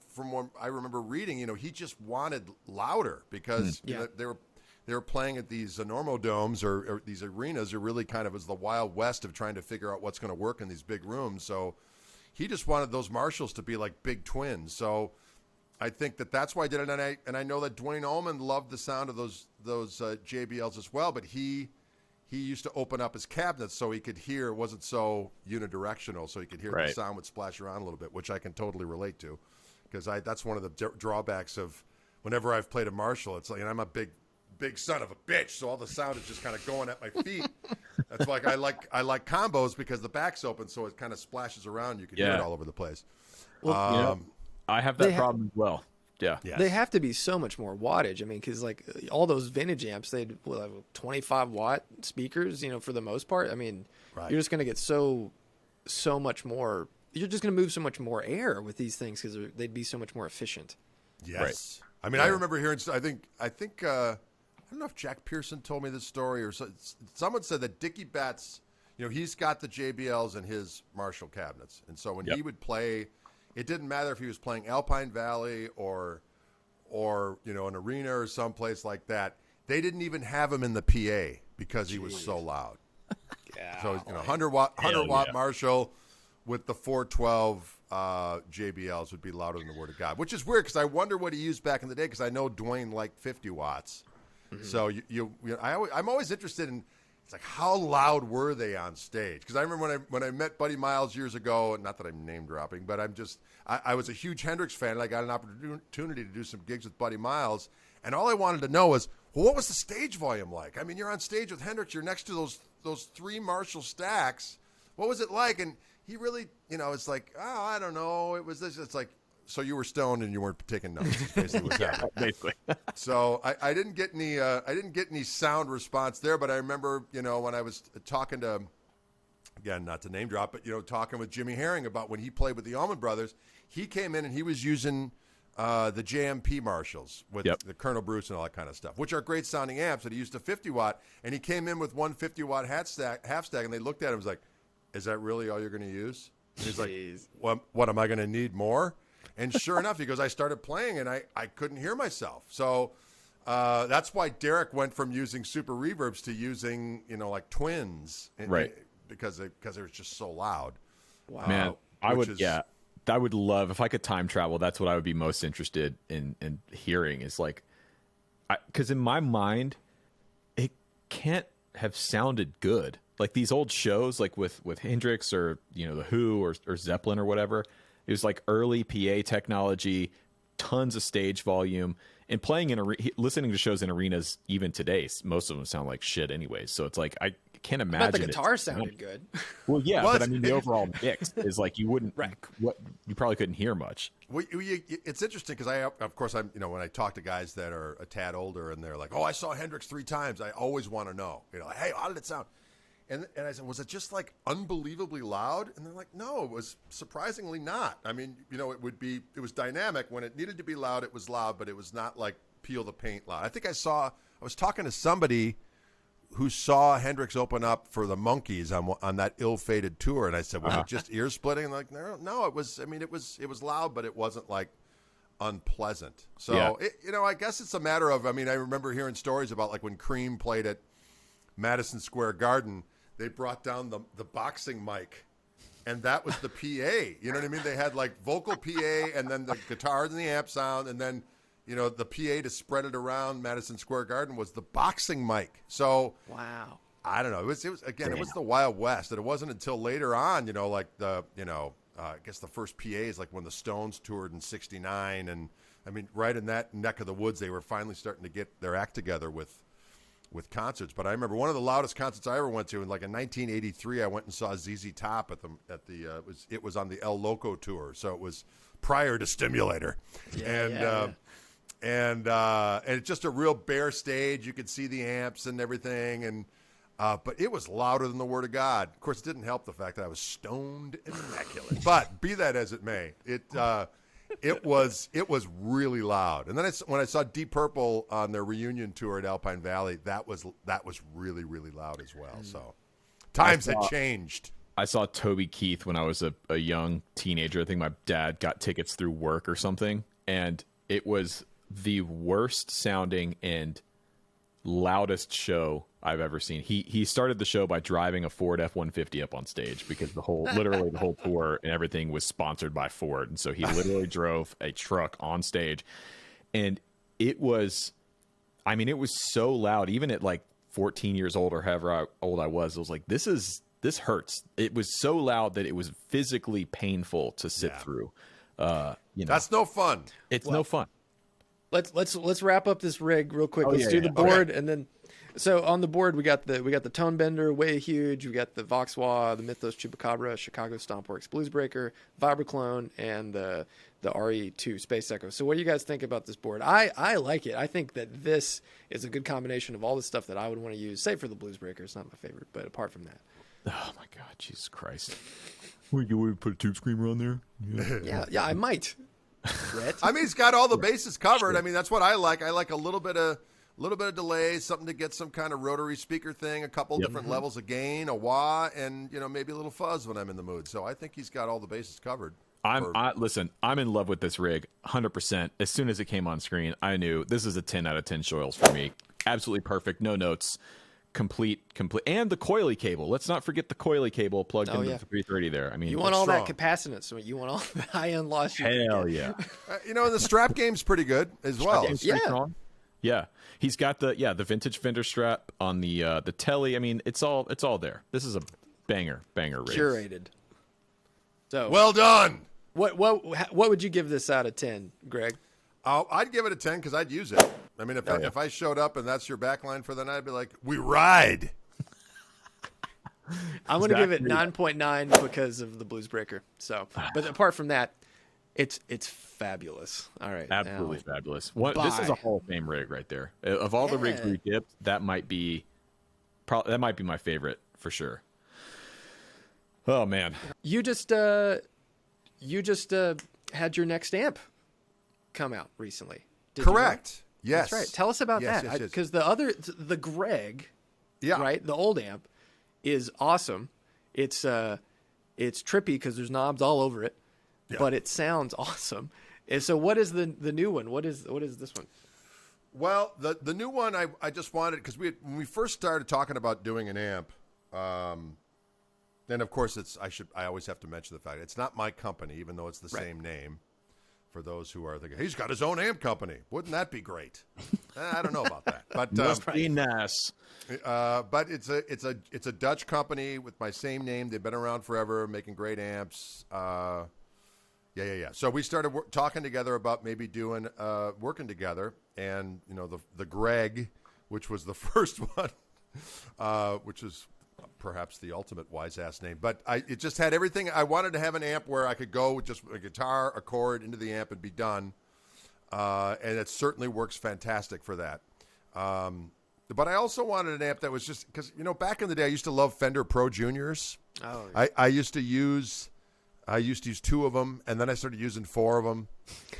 from what I remember reading, he just wanted louder because they were playing at these Normodomes or these arenas are really kind of as the Wild West of trying to figure out what's going to work in these big rooms. So he just wanted those Marshalls to be like big twins. So I think that's why I did it. And I know that Dwayne Allman loved the sound of those JBLs as well, but he used to open up his cabinets so he could hear it wasn't so unidirectional, so he could hear the sound would splash around a little bit, which I can totally relate to because that's one of the drawbacks of whenever I've played a Marshall. It's like, and I'm a big son of a bitch, so all the sound is just kind of going at my feet. That's like I like combos because the back's open, so it kind of splashes around. You can hear it all over the place. Well, I have that problem as well. Yeah, They have to be so much more wattage. I mean, because like all those vintage amps, they'd have 25 watt speakers. For the most part. I mean, you're just going to get so much more. You're just going to move so much more air with these things because they'd be so much more efficient. Yes, right. I mean, I remember hearing. I think. I don't know if Jack Pearson told me this story or someone said that Dickie Betts, he's got the JBLs in his Marshall cabinets. And so when he would play, it didn't matter if he was playing Alpine Valley or an arena or someplace like that. They didn't even have him in the PA because he was so loud. So, 100 watt Marshall with the 412 JBLs would be louder than the Word of God, which is weird because I wonder what he used back in the day because I know Dwayne liked 50 watts. Mm-hmm. So I'm always interested in it's like how loud were they on stage? Because I remember when I met Buddy Miles years ago. Not that I'm name dropping, but I was a huge Hendrix fan. And I got an opportunity to do some gigs with Buddy Miles, and all I wanted to know was, well, what was the stage volume like? I mean, you're on stage with Hendrix. You're next to those 3 Marshall stacks. What was it like? And he really, it's like, oh, I don't know. It was this. It's like. So you were stoned and you weren't taking notes. Basically, basically. So I didn't get any sound response there, but I remember when I was talking to, again, not to name drop, but talking with Jimmy Herring about when he played with the Allman Brothers, he came in and he was using the JMP Marshalls with the Colonel Bruce and all that kind of stuff, which are great sounding amps. And he used a 50 watt, and he came in with one 50 watt half stack, and they looked at him and was like, "Is that really all you're going to use?" And he's like, "What am I going to need more?" And sure enough, he goes, I started playing, and I couldn't hear myself. So that's why Derek went from using Super Reverbs to using, like twins. Because they were just so loud. Wow. Man, I would love, if I could time travel, that's what I would be most interested in hearing is like, because in my mind, it can't have sounded good. Like these old shows, like with Hendrix or, The Who or Zeppelin or whatever, it was like early PA technology, tons of stage volume, and playing listening to shows in arenas even today. Most of them sound like shit anyways. So it's like I can't imagine. But the guitar sounded good. Well, yeah, but I mean the overall mix is like you wouldn't. You probably couldn't hear much. Well, it's interesting because I'm when I talk to guys that are a tad older and they're like, oh, I saw Hendrix 3 times. I always want to know, hey, how did it sound? And I said, was it just like unbelievably loud? And they're like, no, it was surprisingly not. I mean, it was dynamic. When it needed to be loud, it was loud, but it was not like peel the paint loud. I think I was talking to somebody who saw Hendrix open up for the Monkees on that ill-fated tour. And I said, was it just ear splitting? And like, no, it was loud, but it wasn't like unpleasant. So, I guess it's a matter of, I remember hearing stories about like when Cream played at Madison Square Garden, they brought down the boxing mic, and that was the PA. You know what I mean? They had like vocal PA, and then the guitars and the amp sound, and then the PA to spread it around Madison Square Garden was the boxing mic. So wow, I don't know. It was again, it was the Wild West, and it wasn't until later on, I guess the first PAs, like when the Stones toured in '69, and right in that neck of the woods, they were finally starting to get their act together with concerts. But I remember one of the loudest concerts I ever went to in 1983. I went and saw ZZ Top it was on the El Loco tour, so it was prior to Stimulator, and it's just a real bare stage. You could see the amps and everything, and but it was louder than the Word of God. Of course, it didn't help the fact that I was stoned and immaculate. But be that as it may, it was really loud. And then when I saw Deep Purple on their reunion tour at Alpine Valley, that was really, really loud as well. So times had changed. I saw Toby Keith when I was a young teenager. I think my dad got tickets through work or something, and it was the worst sounding and loudest show I've ever seen. He started the show by driving a Ford F-150 up on stage because literally the whole tour and everything was sponsored by Ford. And so he literally drove a truck on stage, and it was so loud. Even at like 14 years old or however old I was like, this hurts. It was so loud that it was physically painful to sit through. That's no fun. It's no fun. Let's wrap up this rig real quick. Let's do the board, and then so on the board we got the Tone Bender, Way Huge. We got the Voxwa, the Mythos Chupacabra, Chicago Stompworks Bluesbreaker, Vibraclone, and the RE2 Space Echo. So what do you guys think about this board? I like it. I think that this is a good combination of all the stuff that I would want to use, save for the Bluesbreaker. It's not my favorite, but apart from that. Oh my God, Jesus Christ! You want to put a tube screamer on there? Yeah, I might. Rhett? He's got all the bases covered. Sure. That's what I like. I like a little bit of delay, something to get some kind of rotary speaker thing, a couple different levels of gain, a wah, and maybe a little fuzz when I'm in the mood. So I think he's got all the bases covered. Listen, I'm in love with this rig 100%. As soon as it came on screen, I knew this is a 10 out of 10 Shoils for me. Absolutely perfect, no notes. Complete, and the coily cable. Let's not forget the coily cable plugged into the 330 there. You want all that capacitance. So you want all the high-end loss. Hell yeah. The strap game's pretty good as well. Yeah. He's got the vintage Fender strap on the telly. It's all there. This is a banger rig. Curated. So well done. What would you give this out of 10, Greg? I'd give it a 10 because I'd use it. If I showed up and that's your backline for the night, I'd be like, we ride. I'm going to give it 9.9 because of the Bluesbreaker. So, but apart from that, it's fabulous. All right. Absolutely fabulous. This is a Hall of Fame rig right there. Of all the rigs we dipped, that might be my favorite for sure. Oh man. You just had your next amp come out recently. Correct. Yes. That's right. Tell us about that. Because the Greg, right, the old amp is awesome. It's trippy because there's knobs all over it, but it sounds awesome. And so what is the new one? What is this one? Well, the new one I just wanted, because when we first started talking about doing an amp, then of course I always have to mention the fact it's not my company, even though it's the same name. For those who are thinking, he's got his own amp company. Wouldn't that be great? I don't know about that, but must be nice. But it's a Dutch company with my same name. They've been around forever, making great amps. Yeah. So we started talking together about maybe doing working together, and the Greg, which was the first one, which is perhaps the ultimate wise-ass name, but it just had everything. I wanted to have an amp where I could go with just a guitar, a chord into the amp and be done, and it certainly works fantastic for that. but I also wanted an amp that was just because back in the day I used to love Fender Pro Juniors. Oh, I used to use 2 of them, and then I started using 4 of them,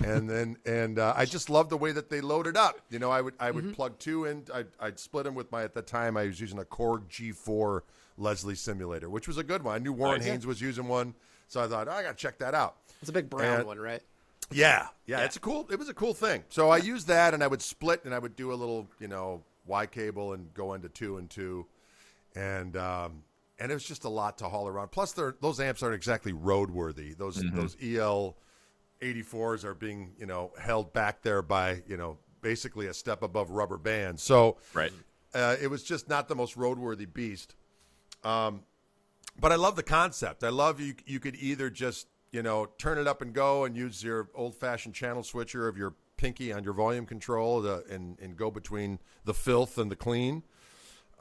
and I just loved the way that they loaded up. I would plug 2 in. I'd split them with at the time I was using a Korg G4 Leslie simulator, which was a good one. I knew Warren Haynes was using one, so I thought I got to check that out. It's a big brown one, right? Yeah. It was a cool thing. So I used that, and I would split, and I would do a little Y cable and go into 2 and 2, and it was just a lot to haul around. Plus, those amps aren't exactly roadworthy. Those EL 84s are being held back there by basically a step above rubber bands. So it was just not the most roadworthy beast. But I love the concept. I love you could either just turn it up and go and use your old-fashioned channel switcher of your pinky on your volume control and go between the filth and the clean.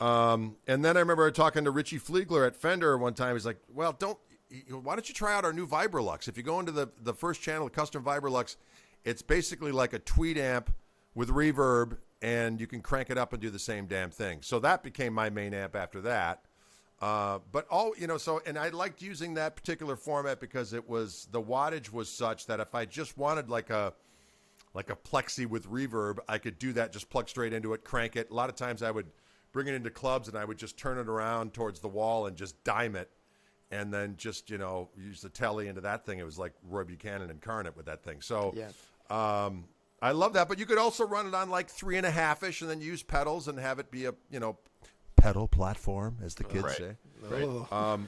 And then I remember talking to Richie Fliegler at Fender one time. He's like, well, why don't you try out our new Vibrolux? If you go into the first channel, the custom Vibrolux, it's basically like a tweed amp with reverb, and you can crank it up and do the same damn thing. So that became my main amp after that. And I liked using that particular format because the wattage was such that if I just wanted like a plexi with reverb, I could do that, just plug straight into it, crank it. A lot of times I would bring it into clubs and I would just turn it around towards the wall and just dime it, and then just use the telly into that thing. It was like Roy Buchanan incarnate with that thing. So I love that. But you could also run it on like 3.5-ish and then use pedals and have it be a pedal platform, as the kids say. Right.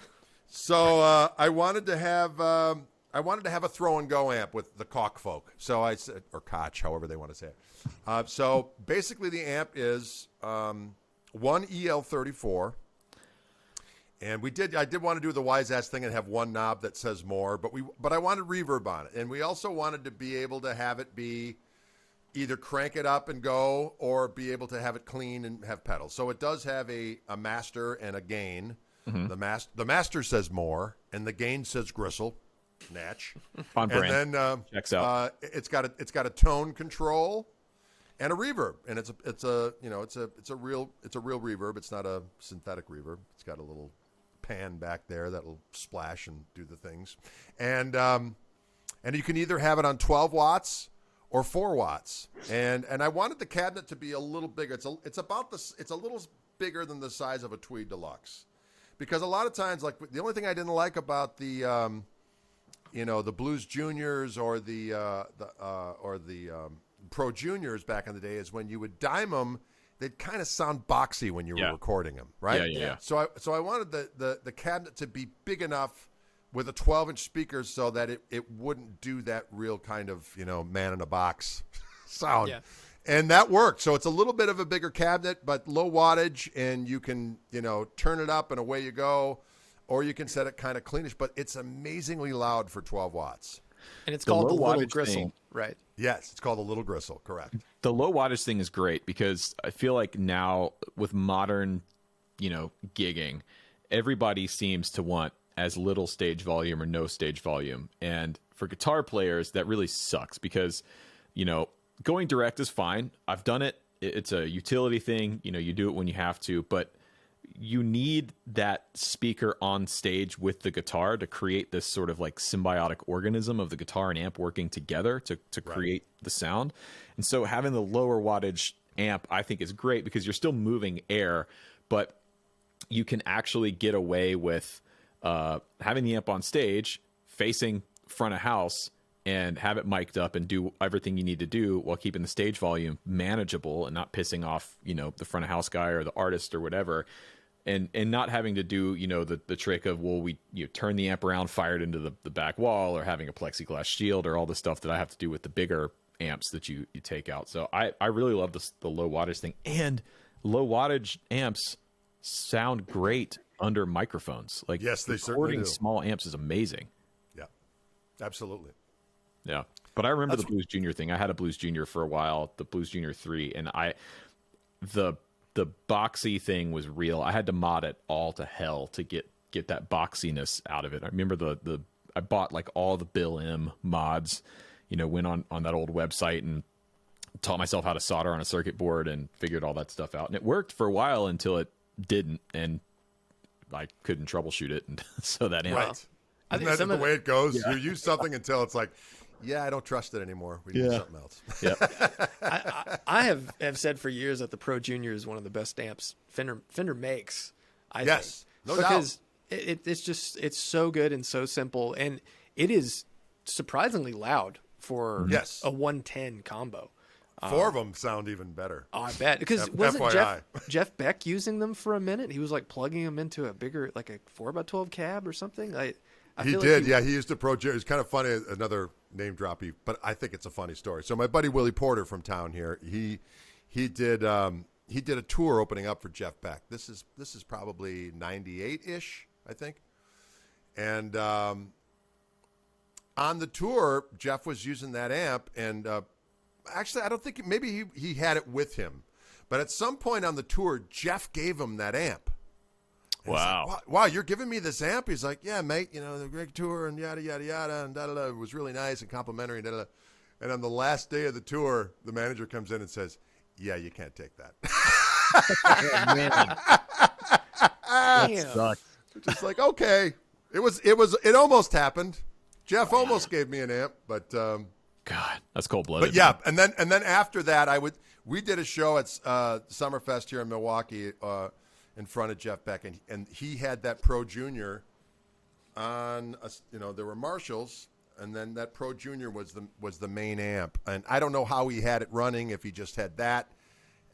So I wanted to have a throw and go amp with the Koch folk. So I said, or Koch, however they want to say it. So basically, the amp is one EL34, and I did want to do the wise ass thing and have one knob that says more, but I wanted reverb on it, and we also wanted to be able to have it be either crank it up and go, or be able to have it clean and have pedals. So it does have a master and a gain. Mm-hmm. The master says more, and the gain says Gristle, natch. On brand. And then checks out. It's got a tone control and a reverb, and it's a real reverb. It's not a synthetic reverb. It's got a little pan back there that'll splash and do the things, and you can either have it on 12 watts. Or 4 watts, and I wanted the cabinet to be a little bigger. It's a little bigger than the size of a Tweed Deluxe, because a lot of times, like the only thing I didn't like about the Blues Juniors or the Pro Juniors back in the day is when you would dime them, they'd kind of sound boxy when you were recording them, right? Yeah. So I wanted the cabinet to be big enough with a 12-inch speaker so that it wouldn't do that real kind of, man in a box sound. Yeah. And that worked. So it's a little bit of a bigger cabinet, but low wattage, and you can, turn it up and away you go, or you can set it kind of cleanish, but it's amazingly loud for 12 watts. And it's called the Little Gristle, right? Yes, it's called the Little Gristle, correct. The low wattage thing is great because I feel like now with modern, gigging, everybody seems to want as little stage volume or no stage volume. And for guitar players, that really sucks because, going direct is fine. I've done it. It's a utility thing. You do it when you have to, but you need that speaker on stage with the guitar to create this sort of like symbiotic organism of the guitar and amp working together to create the sound. And so having the lower wattage amp, I think, is great because you're still moving air, but you can actually get away with having the amp on stage facing front of house and have it mic'd up and do everything you need to do while keeping the stage volume manageable and not pissing off, the front of house guy or the artist or whatever. And not having to do, the trick of, turn the amp around, fire it into the back wall, or having a plexiglass shield, or all the stuff that I have to do with the bigger amps that you take out. So I really love the low wattage thing. And low wattage amps sound great under microphones. Like, yes, they certainly recording do. Small amps is amazing. Yeah, absolutely. Yeah, but I remember the Blues Junior thing. I had a Blues Junior for a while, the Blues Junior 3, and the boxy thing was real. I had to mod it all to hell to get that boxiness out of it. I remember I bought like all the Bill M mods, went on that old website and taught myself how to solder on a circuit board and figured all that stuff out. And it worked for a while until it didn't, and I couldn't troubleshoot it. And so that ended. Right. Isn't that the way it goes? You use something until it's like, yeah, I don't trust it anymore. We need something else. Yeah. I have said for years that the Pro Junior is one of the best amps Fender makes. I think. No because doubt. It's so good and so simple, and it is surprisingly loud for a 110 combo. 4 of them sound even better. Oh, I bet. Because wasn't Jeff Beck using them for a minute? He was like plugging them into a bigger, like a 4x12 cab or something. He did. He used a Pro Junior. It's kind of funny. Another name drop, but I think it's a funny story. So my buddy Willie Porter from town here, he did a tour opening up for Jeff Beck. This is probably 98-ish, I think. And on the tour, Jeff was using that amp, and actually, I don't think maybe he had it with him, but at some point on the tour, Jeff gave him that amp. And wow! Like, wow, you're giving me this amp? He's like, yeah, mate. The Greg tour and yada yada yada and da da da. It was really nice and complimentary and da da. And on the last day of the tour, the manager comes in and says, "Yeah, you can't take that." Oh, man. That sucks. Just like, okay, it almost happened. Jeff almost gave me an amp, but God, that's cold-blooded. But yeah, and then after that, we did a show at Summerfest here in Milwaukee in front of Jeff Beck, and he had that Pro Junior on. There were Marshalls, and then that Pro Junior was the main amp, and I don't know how he had it running, if he just had that,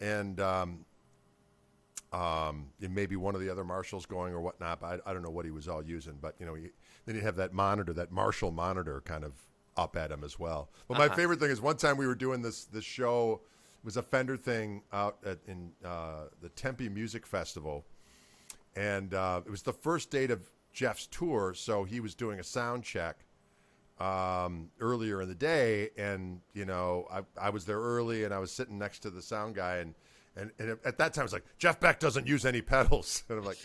and maybe one of the other Marshalls going or whatnot. But I don't know what he was all using, but then you have that monitor, that Marshall monitor, kind of up at him as well. But my favorite thing is one time we were doing this show. It was a Fender thing out in the Tempe Music Festival, and it was the first date of Jeff's tour, so he was doing a sound check earlier in the day, and I was there early, and I was sitting next to the sound guy, and at that time I was like, Jeff Beck doesn't use any pedals, and I'm like,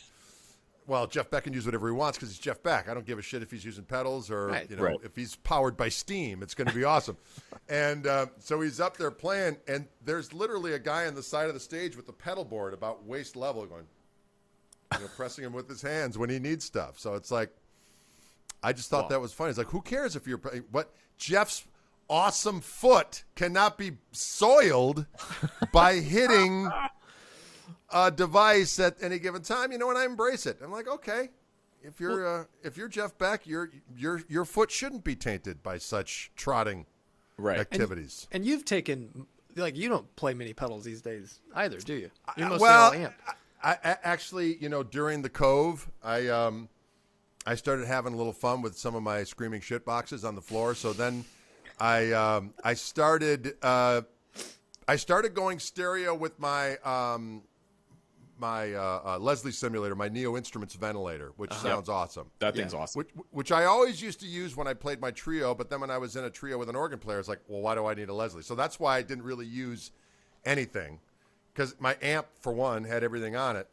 well, Jeff Beck can use whatever he wants because he's Jeff Beck. I don't give a shit if he's using pedals or if he's powered by steam. It's going to be awesome. And so he's up there playing, and there's literally a guy on the side of the stage with the pedal board about waist level going, pressing him with his hands when he needs stuff. So it's like, I just thought that was funny. It's like, who cares if you're Jeff's awesome foot cannot be soiled by hitting a device at any given time, and I embrace it. I'm like, okay, if you're Jeff Beck, your foot shouldn't be tainted by such trotting activities. And you've taken, you don't play many pedals these days either, do you? You're mostly well, all amp. I actually, during the Cove, I started having a little fun with some of my screaming shit boxes on the floor. So then I started going stereo with my Leslie simulator, my Neo Instruments ventilator, which sounds awesome. That thing's awesome. Which I always used to use when I played my trio, but then when I was in a trio with an organ player, it's like, well, why do I need a Leslie? So that's why I didn't really use anything, because my amp, for one, had everything on it.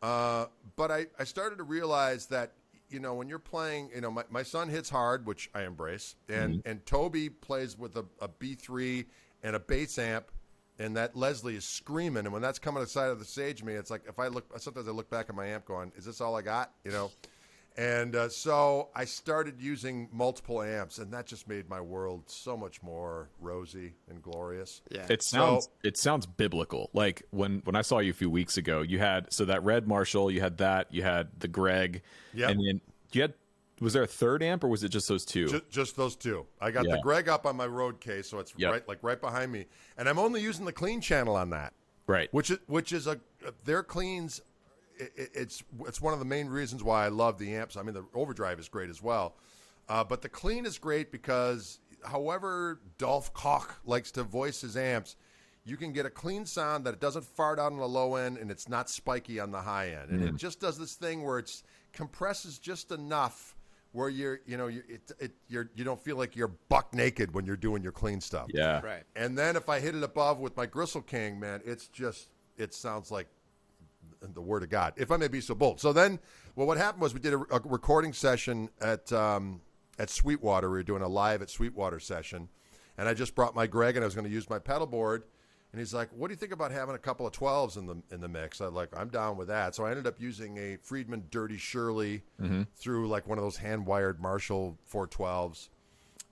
But I started to realize that, when you're playing, my son hits hard, which I embrace, and Toby plays with a B3 and a bass amp, and that Leslie is screaming, and when that's coming aside of the stage to me, it's like, sometimes I look back at my amp going, is this all I got? And so I started using multiple amps, and that just made my world so much more rosy and glorious. Yeah. It sounds biblical. Like when I saw you a few weeks ago, you had that red Marshall, you had the Greg, and then you had, was there a third amp, or was it just those two? Just those two. I got the Greg up on my road case, so it's right behind me, and I'm only using the clean channel on that. Right. Which is their cleans. It's one of the main reasons why I love the amps. I mean, the overdrive is great as well, but the clean is great because, however Dolph Koch likes to voice his amps, you can get a clean sound that it doesn't fart out on the low end and it's not spiky on the high end, and it just does this thing where it compresses just enough where you don't feel like you're buck naked when you're doing your clean stuff. Yeah, right. And then if I hit it above with my Gristle King, man, it sounds like the word of God, if I may be so bold. So then, what happened was we did a recording session at Sweetwater. We were doing a live at Sweetwater session, And I just brought my Greg, and I was going to use my pedal board. And he's like, "What do you think about having a couple of 12s in the mix?" I'm down with that. So I ended up using a Friedman Dirty Shirley through like one of those hand-wired Marshall 412s,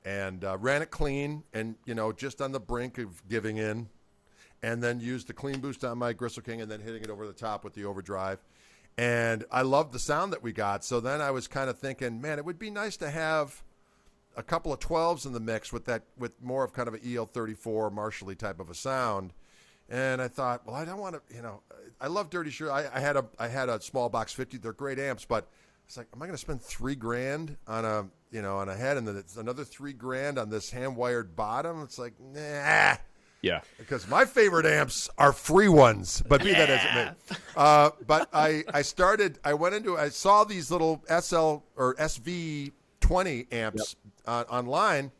and ran it clean, and just on the brink of giving in, and then used the clean boost on my Gristle King, and then hitting it over the top with the overdrive. And I loved the sound that we got. So then I was kind of thinking, man, it would be nice to have a couple of 12s in the mix with more of kind of an EL34 Marshall-y type of a sound. And I thought, well, I don't want to, I love Dirty Shirley. I had a small box 50. They're great amps, but it's like, am I going to spend $3,000 on a head, and then it's another $3,000 on this hand-wired bottom? It's like, nah. Yeah. Because my favorite amps are free ones, but be that as it may. But I saw these little SL or SV20 amps online.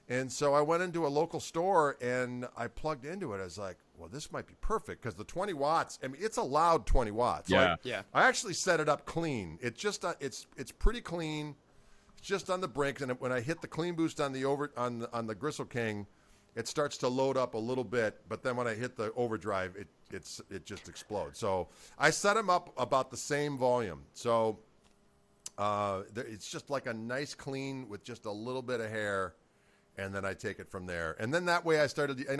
And so I went into a local store and I plugged into it. I was like, well, this might be perfect because the 20 watts, I mean, it's a loud 20 watts. Yeah. I actually set it up clean. It's just, it's pretty clean. It's just on the brink. And when I hit the clean boost on the Gristle King, it starts to load up a little bit, but then when I hit the overdrive, it just explodes. So I set them up about the same volume. So it's just like a nice clean with just a little bit of hair, and then I take it from there. And then that way I started, and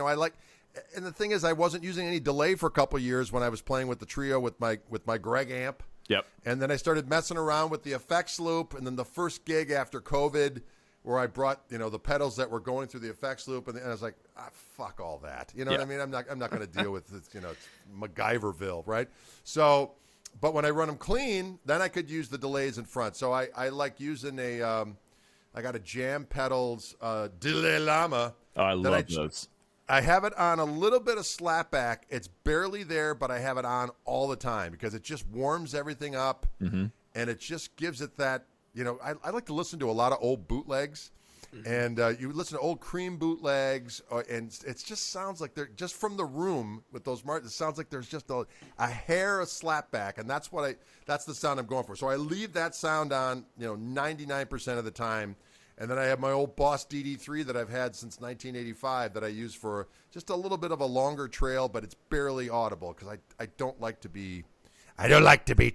the thing is I wasn't using any delay for a couple of years when I was playing with the trio with my Greg amp. Yep. And then I started messing around with the effects loop, and then the first gig after COVID, where I brought, the pedals that were going through the effects loop, and I was like, fuck all that. You know what I mean? I'm not going to deal with this, it's MacGyverville, right? So, but when I run them clean, then I could use the delays in front. So I like using I got a Jam Pedals Delay Llama. Oh, I love those. I have it on a little bit of slapback. It's barely there, but I have it on all the time because it just warms everything up, and it just gives it that. I like to listen to a lot of old bootlegs, and you listen to old Cream bootlegs, and it just sounds like they're just from the room with those Martins. It sounds like there's just a hair of slapback, and that's the sound I'm going for. So I leave that sound on, 99% of the time, and then I have my old Boss DD3 that I've had since 1985 that I use for just a little bit of a longer trail, but it's barely audible because I don't like to be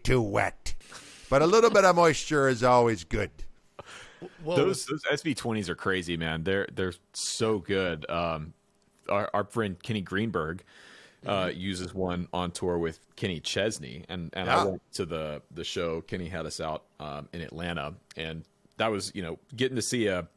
too wet. But a little bit of moisture is always good. Well, those SV20s are crazy, man. They're so good. Our friend Kenny Greenberg uses one on tour with Kenny Chesney, and I went to the show. Kenny had us out in Atlanta, and that was getting to see a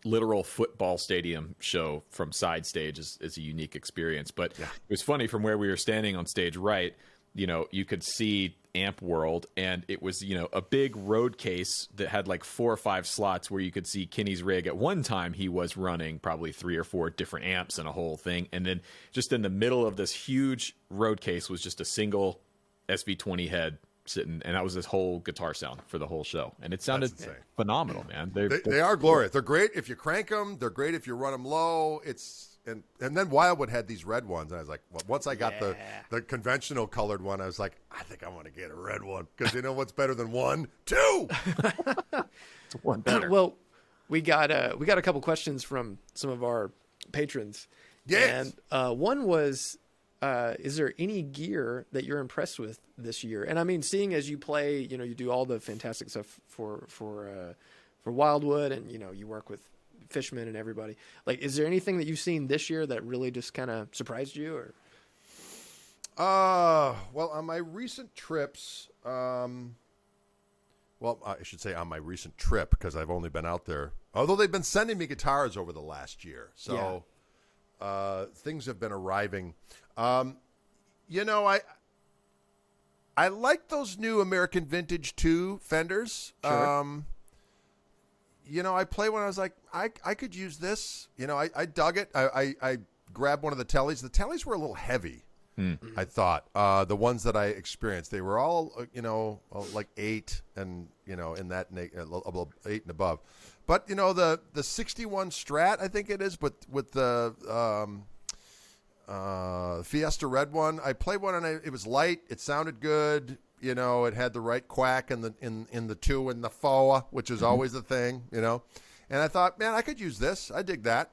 literal football stadium show from side stage is a unique experience. But it was funny from where we were standing on stage right. You could see Amp World, and it was, a big road case that had like 4 or 5 slots where you could see Kenny's rig. At one time, he was running probably 3 or 4 different amps and a whole thing. And then just in the middle of this huge road case was just a single SV20 head sitting, and that was this whole guitar sound for the whole show. And it sounded phenomenal, man. They are glorious. They're great if you crank them. They're great if you run them low. And then Wildwood had these red ones, and I was like, well, once I got the conventional colored one, I was like, I think I want to get a red one because you know what's better than 1? 2. It's one better. Well, we got a couple questions from some of our patrons. Yes. And one was, is there any gear that you're impressed with this year? And I mean, seeing as you play, you do all the fantastic stuff for Wildwood, and you work with Fishman and everybody. Like, is there anything that you've seen this year that really just kind of surprised you? Or well, on my recent trips, I should say on my recent trip because I've only been out there. Although they've been sending me guitars over the last year, so things have been arriving. I like those new American Vintage 2 Fenders. Sure. I play one. I was like, I could use this. I dug it. I grabbed one of the tellies. The tellies were a little heavy. I thought the ones that I experienced, they were all like 8 and in that 8 and above. But the 61 Strat, I think it is, but with the Fiesta Red one, I played one and it was light. It sounded good. It had the right quack in the 2 and the 4, which is always the thing, And I thought, man, I could use this. I dig that.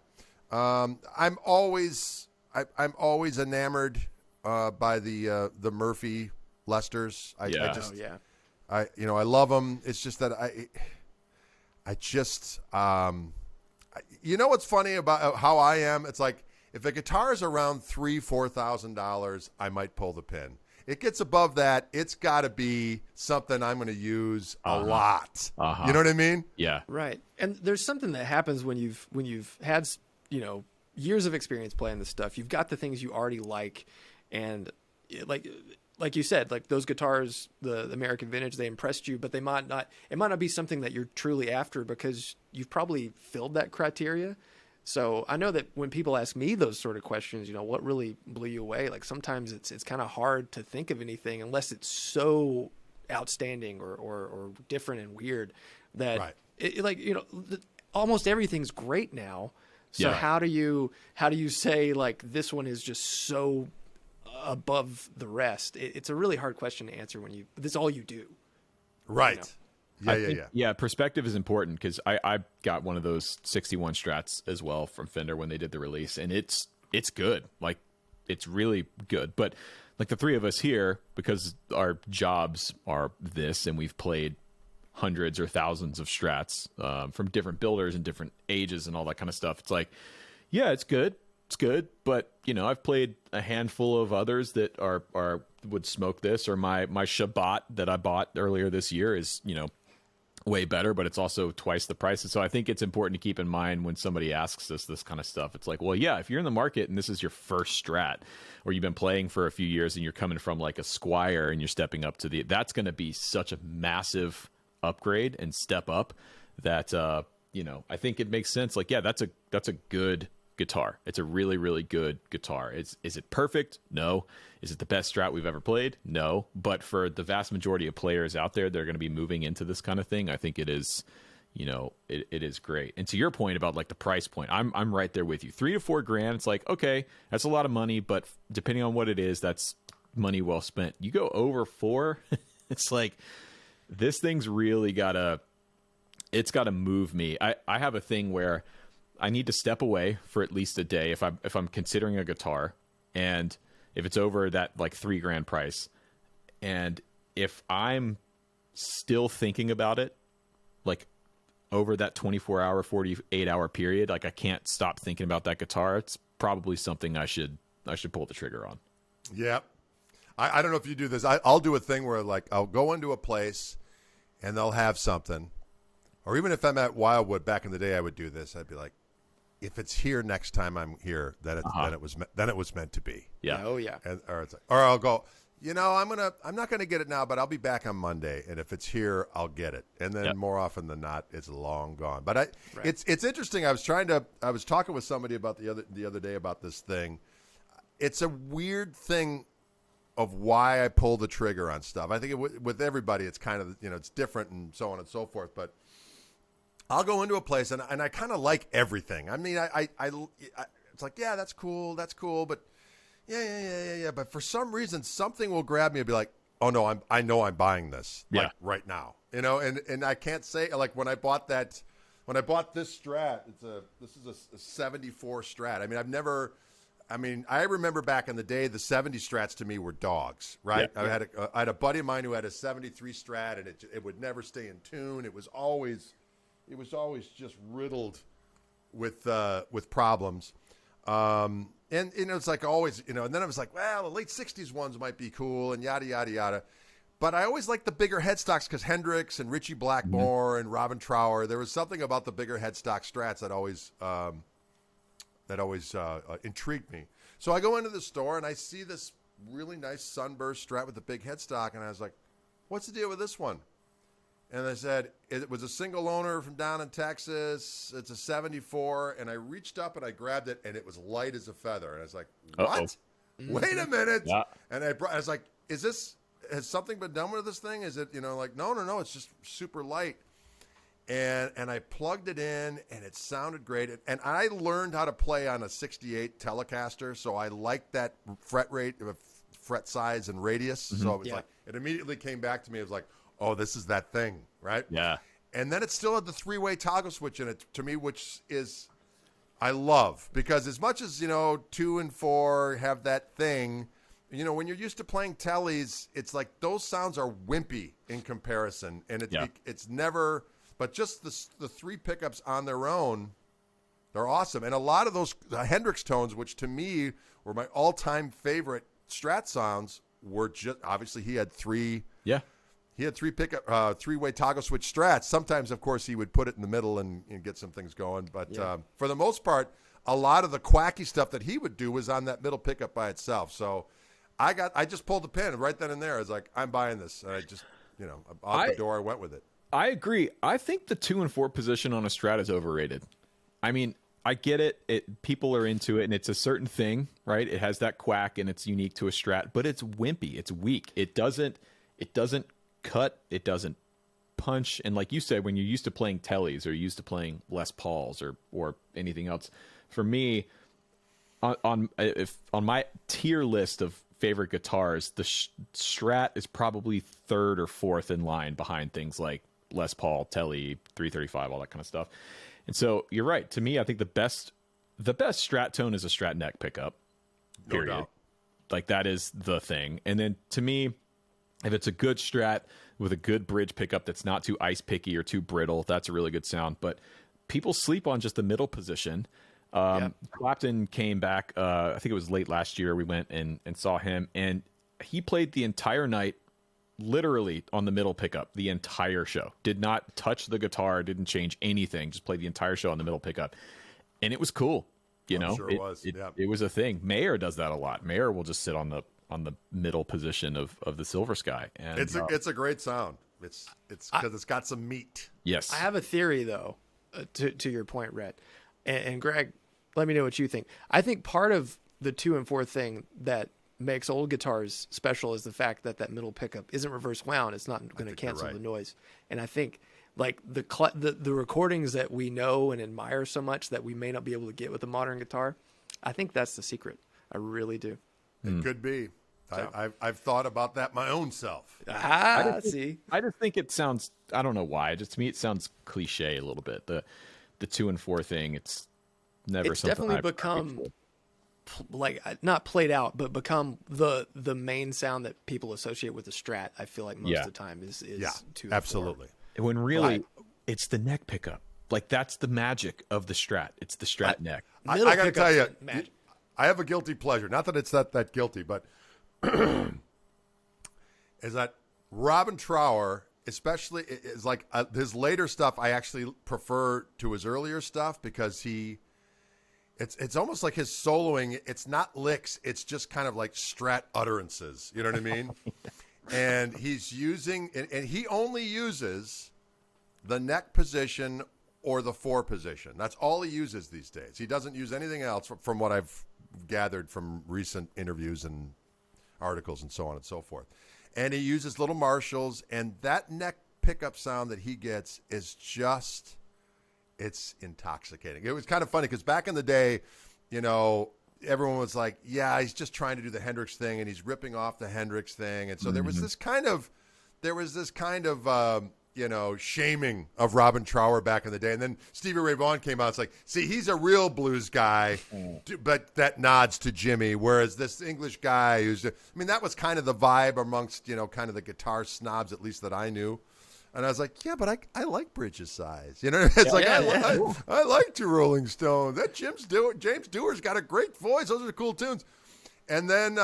I'm always enamored by the Murphy Lesters. I love them. It's just that you know what's funny about how I am? It's like if a guitar is around $3,000-$4,000, I might pull the pin. It gets above that, it's got to be something I'm going to use a lot. You know what I mean? Yeah. Right. And there's something that happens when you've had, years of experience playing this stuff. You've got the things you already like, and like you said, like those guitars, the American Vintage, they impressed you, but it might not be something that you're truly after because you've probably filled that criteria. So I know that when people ask me those sort of questions, what really blew you away? Like sometimes it's kind of hard to think of anything unless it's so outstanding or different and weird that almost everything's great now. So how do you say like this one is just so above the rest? It's a really hard question to answer when this is all you do. Right. Yeah, perspective is important because I got one of those 61 Strats as well from Fender when they did the release, and it's good. Like, it's really good. But like the three of us here, because our jobs are this, and we've played hundreds or thousands of Strats from different builders and different ages and all that kind of stuff. It's like, yeah, it's good. It's good, but I've played a handful of others that would smoke this, or my Shabbat that I bought earlier this year is way better, but it's also twice the price. And so I think it's important to keep in mind when somebody asks us this kind of stuff. It's like, well, yeah, if you're in the market and this is your first Strat, or you've been playing for a few years and you're coming from like a Squire and you're stepping up to that's going to be such a massive upgrade and step up that I think it makes sense. Like, yeah, that's a good guitar. It's a really, really good guitar. Is it perfect? No. Is it the best Strat we've ever played? No. But for the vast majority of players out there, they're going to be moving into this kind of thing. I think it is, it is great. And to your point about like the price point, I'm right there with you. $3,000 to $4,000. It's like, okay, that's a lot of money, but depending on what it is, that's money well spent. You go over $4,000, it's like this thing's really it's gotta move me. I have a thing where I need to step away for at least a day if I'm considering a guitar, and if it's over that like $3,000 price, and if I'm still thinking about it, like over that 24-hour, 48-hour period, like I can't stop thinking about that guitar, it's probably something I should pull the trigger on. Yeah, I don't know if you do this. I'll do a thing where like I'll go into a place and they'll have something, or even if I'm at Wildwood back in the day, I would do this. I'd be like, if it's here next time I'm here, then it was meant to be. Yeah. Oh yeah. Or I'll go, I'm not gonna get it now, but I'll be back on Monday, and if it's here, I'll get it. And then more often than not, it's long gone. But it's interesting. I was talking with somebody about the other day about this thing. It's a weird thing of why I pull the trigger on stuff. I think with everybody, it's kind of it's different and so on and so forth, but I'll go into a place and I kind of like everything. I mean, I it's like, yeah, that's cool, but yeah. But for some reason, something will grab me and be like, oh no, I know I'm buying this like right now, and I can't say like when I bought this Strat, this is a 74 Strat. I mean, I remember back in the day, the 70 Strats to me were dogs, right? Yeah. I had a buddy of mine who had a 73 Strat, and it would never stay in tune. It was always just riddled with problems. And it's like always, and then I was like, well, the late 60s ones might be cool and yada, yada, yada. But I always liked the bigger headstocks because Hendrix and Ritchie Blackmore and Robin Trower, there was something about the bigger headstock Strats that always intrigued me. So I go into the store and I see this really nice Sunburst Strat with the big headstock, and I was like, what's the deal with this one? And they said, it was a single owner from down in Texas. It's a 74. And I reached up and I grabbed it, and it was light as a feather. And I was like, what? Uh-oh. Wait a minute. Yeah. And I was like, has something been done with this thing? Is it, like, no, it's just super light. And I plugged it in, and it sounded great. And I learned how to play on a 68 Telecaster, so I liked that fret size and radius. Mm-hmm. So it was like, it immediately came back to me. It was like, oh, this is that thing, right? Yeah. And then it still had the 3-way toggle switch in it to me, which is I love, because as much as, 2 and 4 have that thing, when you're used to playing tellies, it's like those sounds are wimpy in comparison, and it's never. But just the 3 pickups on their own, they're awesome. And a lot of those Hendrix tones, which to me were my all-time favorite Strat sounds, were just obviously he had 3. Yeah. He had 3 pickup, 3-way toggle switch Strats. Sometimes, of course, he would put it in the middle and get some things going. But for the most part, a lot of the quacky stuff that he would do was on that middle pickup by itself. So I just pulled the pin right then and there. I was like, I'm buying this. And I just, out the door, I went with it. I agree. I think the 2 and 4 position on a Strat is overrated. I mean, I get it. People are into it, and it's a certain thing, right? It has that quack, and it's unique to a Strat, but it's wimpy. It's weak. It doesn't cut. It doesn't punch. And like you said, when you're used to playing tellies or used to playing Les Pauls or anything else, for me, on my tier list of favorite guitars, the Strat is probably 3rd or 4th in line behind things like Les Paul, Telly, 335, all that kind of stuff. And so you're right. To me, I think the best Strat tone is a Strat neck pickup. Period. No doubt. Like that is the thing. And then to me, if it's a good Strat with a good bridge pickup that's not too ice picky or too brittle, that's a really good sound. But people sleep on just the middle position. Clapton came back, I think it was late last year. We went and saw him, and he played the entire night literally on the middle pickup the entire show. Did not touch the guitar, didn't change anything, just played the entire show on the middle pickup. And it was cool. Sure it was. It was a thing. Mayer does that a lot. Mayer will just sit on the middle position of the Silver Sky. And it's a great sound. It's because it's got some meat. Yes. I have a theory though, to your point, Rhett, and Greg, let me know what you think. I think part of the 2 and 4 thing that makes old guitars special is the fact that middle pickup isn't reverse wound. It's not going to cancel the noise. And I think like the recordings that we know and admire so much that we may not be able to get with a modern guitar, I think that's the secret. I really do. It could be. So. I've thought about that my own self. I just think it sounds, I don't know why. Just to me, it sounds cliche a little bit. The 2 and 4 thing, it's never something definitely I've become like not played out, but become the main sound that people associate with the Strat. I feel like most of the time is 2 and absolutely. 4. When really it's the neck pickup. Like that's the magic of the Strat. It's the Strat neck. I got to tell you, I have a guilty pleasure. Not that it's that guilty, but is that Robin Trower, especially, is like his later stuff. I actually prefer to his earlier stuff because it's almost like his soloing. It's not licks. It's just kind of like Strat utterances. You know what I mean? And he's using, and he only uses the neck position or the 4 position. That's all he uses these days. He doesn't use anything else from what I've gathered from recent interviews and articles and so on and so forth. And he uses little Marshalls, and that neck pickup sound that he gets is just, it's intoxicating. It was kind of funny because back in the day, everyone was like, yeah, he's just trying to do the Hendrix thing, and he's ripping off the Hendrix thing. And so there was this kind of shaming of Robin Trower back in the day. And then Stevie Ray Vaughan came out. It's like, see, he's a real blues guy, but that nods to Jimmy. Whereas this English guy that was kind of the vibe amongst, kind of the guitar snobs, at least that I knew. And I was like, yeah, but I like Bridges' size. I like Two Rolling Stones. That James Dewar's got a great voice. Those are the cool tunes. And then,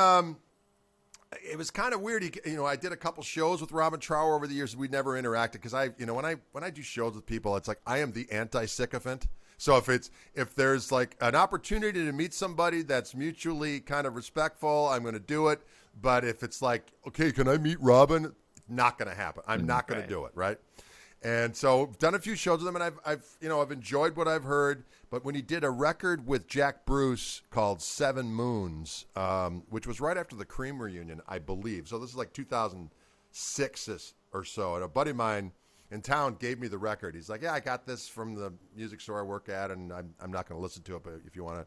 it was kind of weird. I did a couple shows with Robin Trower over the years. We never interacted because when I do shows with people, it's like I am the anti-sycophant. So if there's like an opportunity to meet somebody that's mutually kind of respectful, I'm going to do it. But if it's like, okay, can I meet Robin? Not going to happen. I'm not going to do it. Right. And so I've done a few shows with him, and I've enjoyed what I've heard. But when he did a record with Jack Bruce called 7 Moons, which was right after the Cream reunion, I believe. So this is like 2006 or so. And a buddy of mine in town gave me the record. He's like, yeah, I got this from the music store I work at, and I'm not going to listen to it, but if you want to.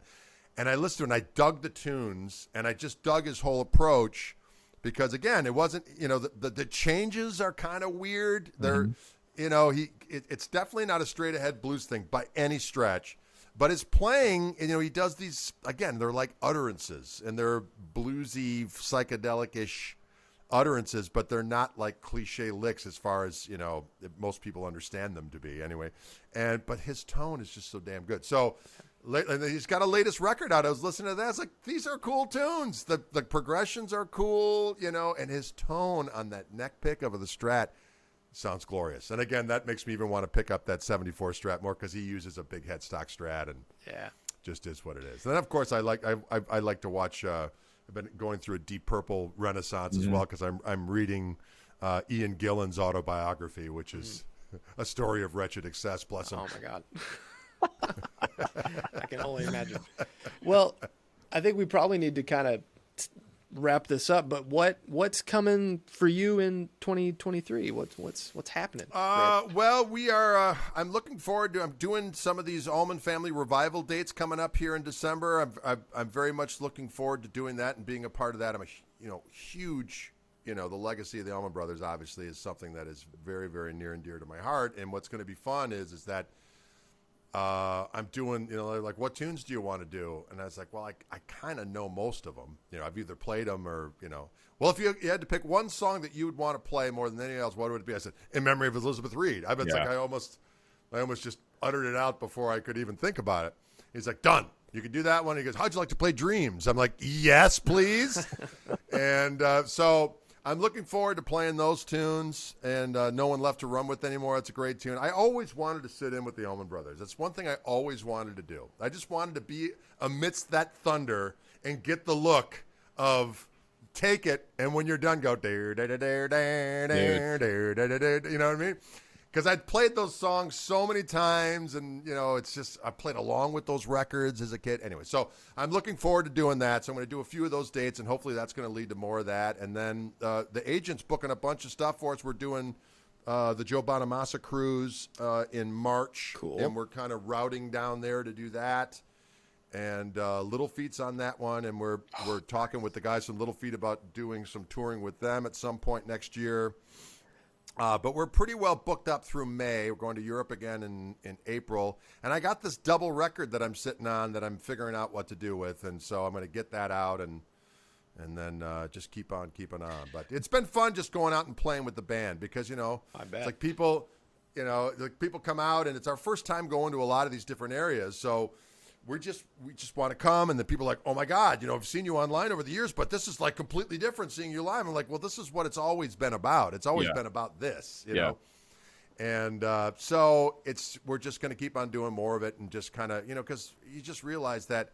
And I listened to it, and I dug the tunes, and I just dug his whole approach because, again, it wasn't, the changes are kind of weird. They're, it's definitely not a straight-ahead blues thing by any stretch. But his playing, he does these, again, they're like utterances, and they're bluesy, psychedelic-ish utterances, but they're not like cliche licks as far as, most people understand them to be anyway. But his tone is just so damn good. So and he's got a latest record out. I was listening to that. It's like, these are cool tunes. The progressions are cool, and his tone on that neck pick of the Strat sounds glorious. And again, that makes me even want to pick up that 74 Strat more, because he uses a big headstock Strat, and just is what it is. And then, of course, I like to watch. I've been going through a Deep Purple renaissance as well, because I'm reading Ian Gillan's autobiography, which is a story of wretched excess. Bless him. Oh my God. I can only imagine. Well, I think we probably need to kind of wrap this up, but what's coming for you in 2023? What's happening? Well, we are. I'm looking forward to. I'm doing some of these Allman Family Revival dates coming up here in December. I'm very much looking forward to doing that and being a part of that. I'm a huge. The legacy of the Allman Brothers obviously is something that is very, very near and dear to my heart. And what's going to be fun is that. I'm doing, like, what tunes do you want to do? And I was like, well, I kind of know most of them. I've either played them or, well, if you had to pick one song that you would want to play more than anything else, what would it be? I said, In Memory of Elizabeth Reed. I bet like I almost just uttered it out before I could even think about it. He's like, done. You can do that one. He goes, how'd you like to play Dreams? I'm like, yes, please. And so I'm looking forward to playing those tunes, and No One Left to Run With Anymore. It's a great tune. I always wanted to sit in with the Allman Brothers. That's one thing I always wanted to do. I just wanted to be amidst that thunder and get the look of take it, and when you're done, go, you know what I mean? Because I'd played those songs so many times, and, it's just, I played along with those records as a kid. Anyway, so I'm looking forward to doing that. So I'm going to do a few of those dates, and hopefully that's going to lead to more of that. And then the agent's booking a bunch of stuff for us. We're doing the Joe Bonamassa cruise in March. Cool. And we're kind of routing down there to do that. And Little Feet's on that one, and we're talking with the guys from Little Feet about doing some touring with them at some point next year. But we're pretty well booked up through May. We're going to Europe again in April. And I got this double record that I'm sitting on that I'm figuring out what to do with. And so I'm going to get that out and then just keep on keeping on. But it's been fun just going out and playing with the band because, I bet. it's like people, people come out, and it's our first time going to a lot of these different areas. So we just want to come, and the people are like, oh my God, I've seen you online over the years, but this is like completely different seeing you live. I'm like, well, this is what it's always been about. It's always been about this, you know? And so we're just going to keep on doing more of it and just kind of, because you just realize that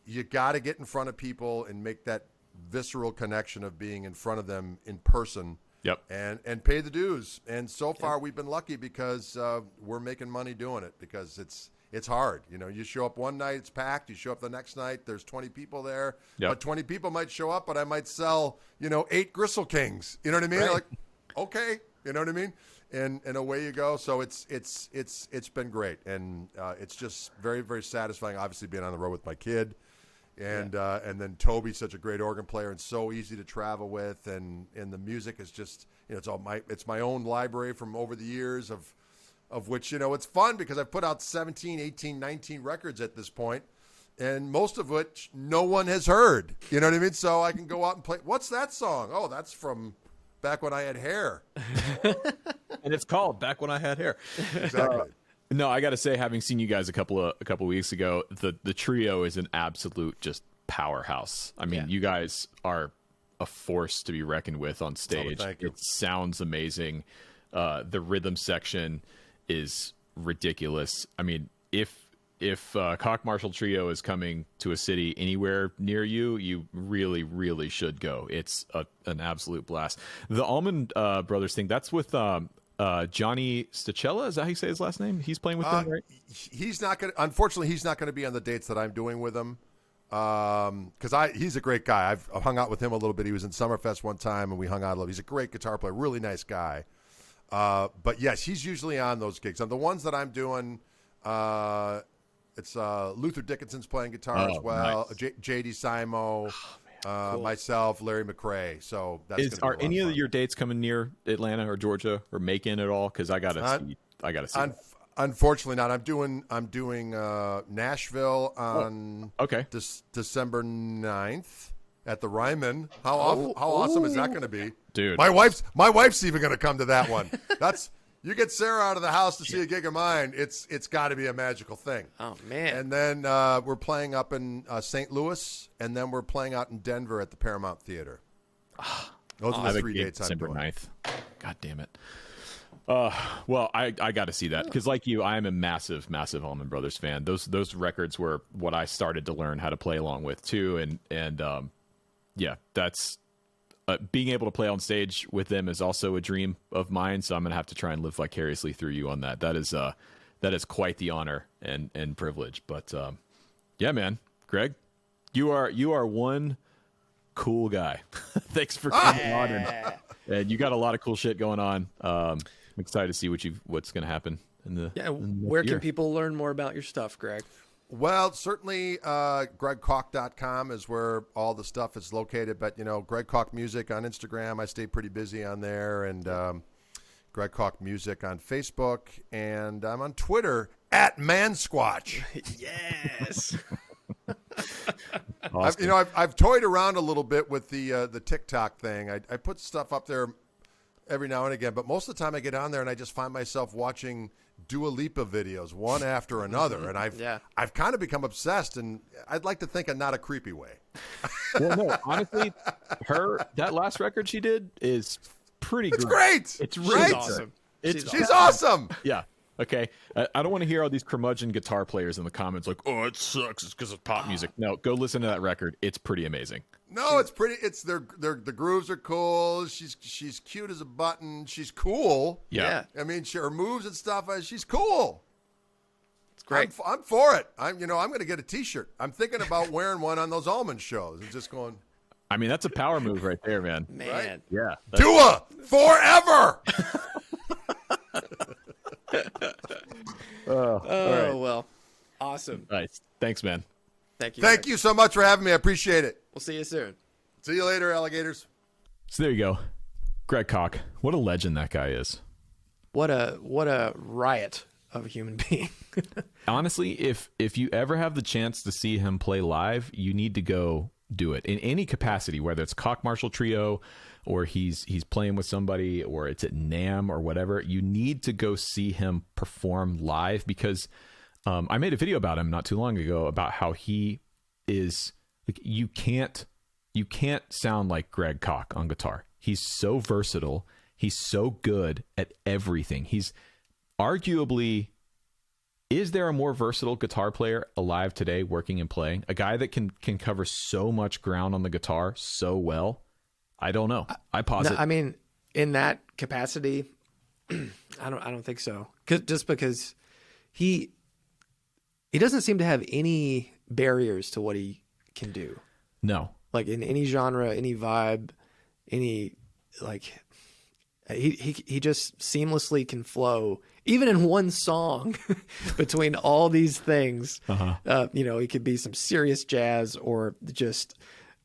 you got to get in front of people and make that visceral connection of being in front of them in person. Yep. And pay the dues. And so far we've been lucky because we're making money doing it because it's hard. You show up one night, it's packed. You show up the next night, there's 20 people there. Yep. But 20 people might show up, but I might sell, 8 Gristle Kings. You know what I mean? Right. Like, okay. You know what I mean? And away you go. So it's been great. And it's just very, very satisfying, obviously, being on the road with my kid. And then Toby's such a great organ player and so easy to travel with. And the music is just, it's my own library from over the years of which, it's fun because I've put out 17, 18, 19 records at this point, and most of which no one has heard. You know what I mean? So I can go out and play. What's that song? Oh, that's from back when I had hair. And it's called Back When I Had Hair. Exactly. No, I got to say, having seen you guys a couple weeks ago, the trio is an absolute just powerhouse. I mean, you guys are a force to be reckoned with on stage. Thank you. It sounds amazing. The rhythm section is ridiculous. I mean, if Koch Marshall Trio is coming to a city anywhere near you, you really, really should go. It's an absolute blast. The Allman Brothers thing, that's with Johnny Stachella. Is that how you say his last name? He's playing with them, right? Unfortunately, he's not going to be on the dates that I'm doing with him. Because he's a great guy. I've hung out with him a little bit. He was in Summerfest one time, and we hung out a little. He's a great guitar player, really nice guy. But yes, he's usually on those gigs. On the ones that I'm doing, it's Luther Dickinson's playing guitar as well. Nice. J.D. Simo, cool. Myself, Larry McRae. So that's are any of your dates coming near Atlanta or Georgia or Macon at all? Because I gotta see. Unfortunately not. I'm doing Nashville on December 9th at the Ryman. How awesome is that going to be? Dude. My wife's even going to come to that one. You get Sarah out of the house to see a gig of mine, it's got to be a magical thing. Oh, man. And then we're playing up in St. Louis, and then we're playing out in Denver at the Paramount Theater. Those are the 3 dates I'm doing. December 9th. God damn it. Well, I got to see that because, like you, I am a massive Allman Brothers fan. Those records were what I started to learn how to play along with too, and yeah, that's being able to play on stage with them is also a dream of mine. So I'm gonna have to try and live vicariously through you on that. That is quite the honor and privilege. But yeah, man, Greg, you are one cool guy. Thanks for coming on, and you got a lot of cool shit going on. I'm excited to see what's going to happen in the where can people learn more about your stuff, Greg? Well, certainly gregkoch.com is where all the stuff is located. But, Greg Koch Music on Instagram, I stay pretty busy on there. And Greg Koch Music on Facebook. And I'm on Twitter at Mansquatch. Yes. Awesome. I've toyed around a little bit with the TikTok thing. I put stuff up there every now and again, but most of the time I get on there and I just find myself watching Dua Lipa videos one after another, and I've kind of become obsessed, and I'd like to think in not a creepy way. Well, no, honestly, that last record she did is pretty It's great. It's really awesome. She's awesome. Yeah. Okay, I don't want to hear all these curmudgeon guitar players in the comments like, "Oh, it sucks. It's because of pop music." No, go listen to that record. It's pretty amazing. No, it's pretty. It's the grooves are cool. She's cute as a button. She's cool. Yeah. I mean, her moves and stuff. She's cool. It's great. I'm for it. I'm going to get a T-shirt. I'm thinking about wearing one on those Allman shows and just going. I mean, that's a power move right there, man. Man. Right? Yeah. Dua forever. Right. Well, awesome. Nice. Thanks, man. Thank you so much for having me. I appreciate it. We'll see you soon. See you later, alligators. So there you go. Greg Koch. What a legend that guy is. What a riot of a human being. Honestly, if you ever have the chance to see him play live, you need to go do it in any capacity, whether it's Koch Marshall Trio or he's playing with somebody or it's at NAMM or whatever. You need to go see him perform live because I made a video about him not too long ago about how he is like you can't sound like Greg Koch on guitar. He's so versatile. He's so good at everything. He's arguably, is there a more versatile guitar player alive today working and playing? A guy that can cover so much ground on the guitar so well? I don't know. I posit. I mean, in that capacity, I don't think so. Just because he doesn't seem to have any barriers to what he can do. No. Like in any genre, any vibe, any like he just seamlessly can flow even in one song between all these things. It could be some serious jazz or just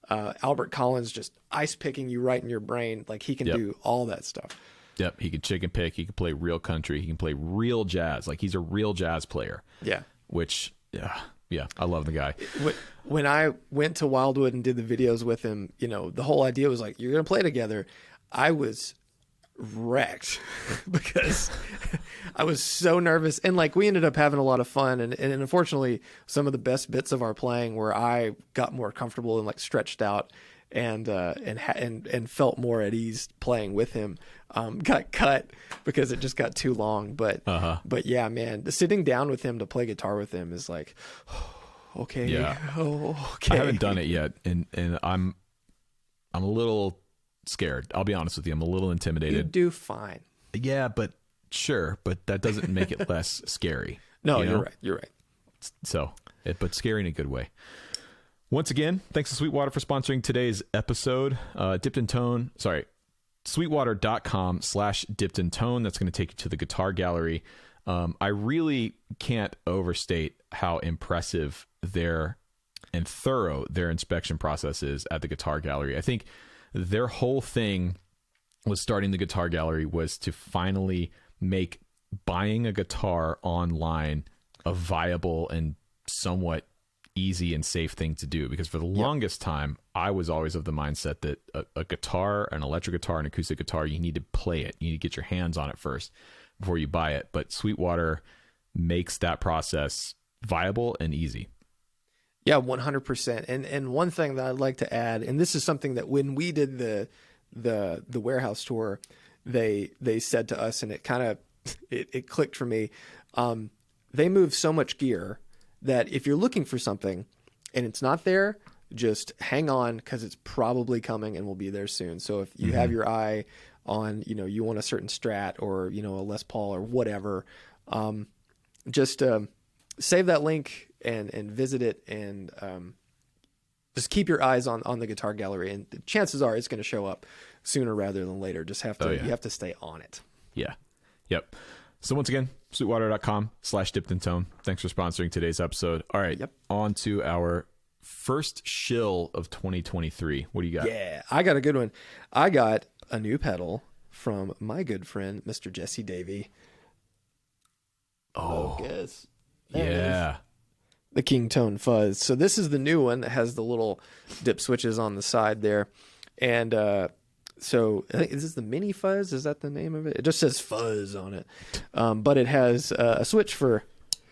Albert Collins just ice picking you right in your brain. Like he can do all that stuff. Yep. He can chicken pick. He can play real country. He can play real jazz. Like he's a real jazz player. Yeah. Which, yeah, I love the guy. When I went to Wildwood and did the videos with him, the whole idea was like, you're going to play together. I was wrecked because I was so nervous. And like, we ended up having a lot of fun. And unfortunately, some of the best bits of our playing where I got more comfortable and like stretched out and felt more at ease playing with him, got cut because it just got too long. But yeah, man, sitting down with him to play guitar with him is like, okay. Yeah. Oh, okay. I haven't done it yet. And I'm a little scared. I'll be honest with you. I'm a little intimidated. You do fine. Yeah, but sure. But that doesn't make it less scary. No, you're right. You're right. So, but scary in a good way. Once again, thanks to Sweetwater for sponsoring today's episode. Sweetwater.com/dippedintone. That's going to take you to the guitar gallery. I really can't overstate how impressive and thorough their inspection process is at the guitar gallery. I think their whole thing was starting the guitar gallery was to finally make buying a guitar online a viable and somewhat easy and safe thing to do, because for the longest time I was always of the mindset that a guitar, an electric guitar, an acoustic guitar, you need to play it, you need to get your hands on it first before you buy it. But Sweetwater makes that process viable and easy. Yeah, 100%. And one thing that I'd like to add, and this is something that when we did the warehouse tour, they said to us, and it kind of it clicked for me. They move so much gear that if you're looking for something and it's not there, just hang on, because it's probably coming and will be there soon. So if you have your eye on, you want a certain Strat or, a Les Paul or whatever, just save that link and visit it, and just keep your eyes on the Guitar Gallery, and chances are it's going to show up sooner rather than later. Just have to you have to stay on it. Yeah. Yep. So once again, sweetwater.com/dippedintone. Thanks for sponsoring today's episode. All right. On to our first shill of 2023. What do you got? Yeah, I got a good one. I got a new pedal from my good friend, Mr. Jesse Davey. Oh, guess. Yeah. The King Tone Fuzz. So this is the new one that has the little dip switches on the side there. And so I think, is this the Mini Fuzz? Is that the name of it? It just says Fuzz on it. But it has a switch for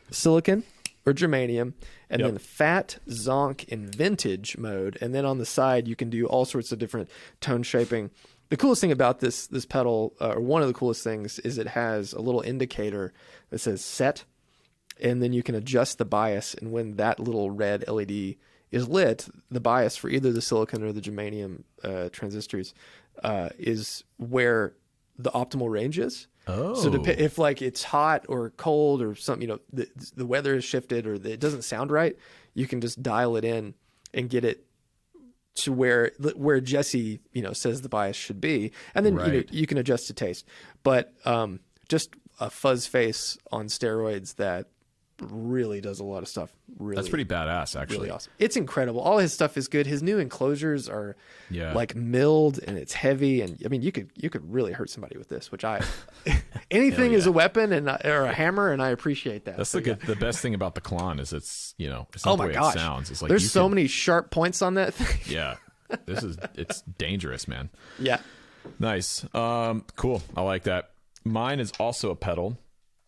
silicon or germanium, and then fat, zonk, and vintage mode. And then on the side, you can do all sorts of different tone shaping. The coolest thing about this pedal, or one of the coolest things, is it has a little indicator that says set, and then you can adjust the bias. And when that little red LED is lit, the bias for either the silicon or the germanium transistors is where the optimal range is. Oh. So if like it's hot or cold or something, the weather is shifted or it doesn't sound right, you can just dial it in and get it to where Jesse, says the bias should be. And then, you can adjust to taste. But just a fuzz face on steroids that really does a lot of stuff. Really, that's pretty badass, actually. Really awesome. It's incredible. All his stuff is good. His new enclosures are like milled, and it's heavy. And I mean, you could really hurt somebody with this, which anything is a weapon or a hammer, and I appreciate that. That's the best thing about the Klon is it's not the way it sounds. It's like there's so many sharp points on that thing. Yeah, it's dangerous, man. Yeah, nice. Cool. I like that. Mine is also a pedal.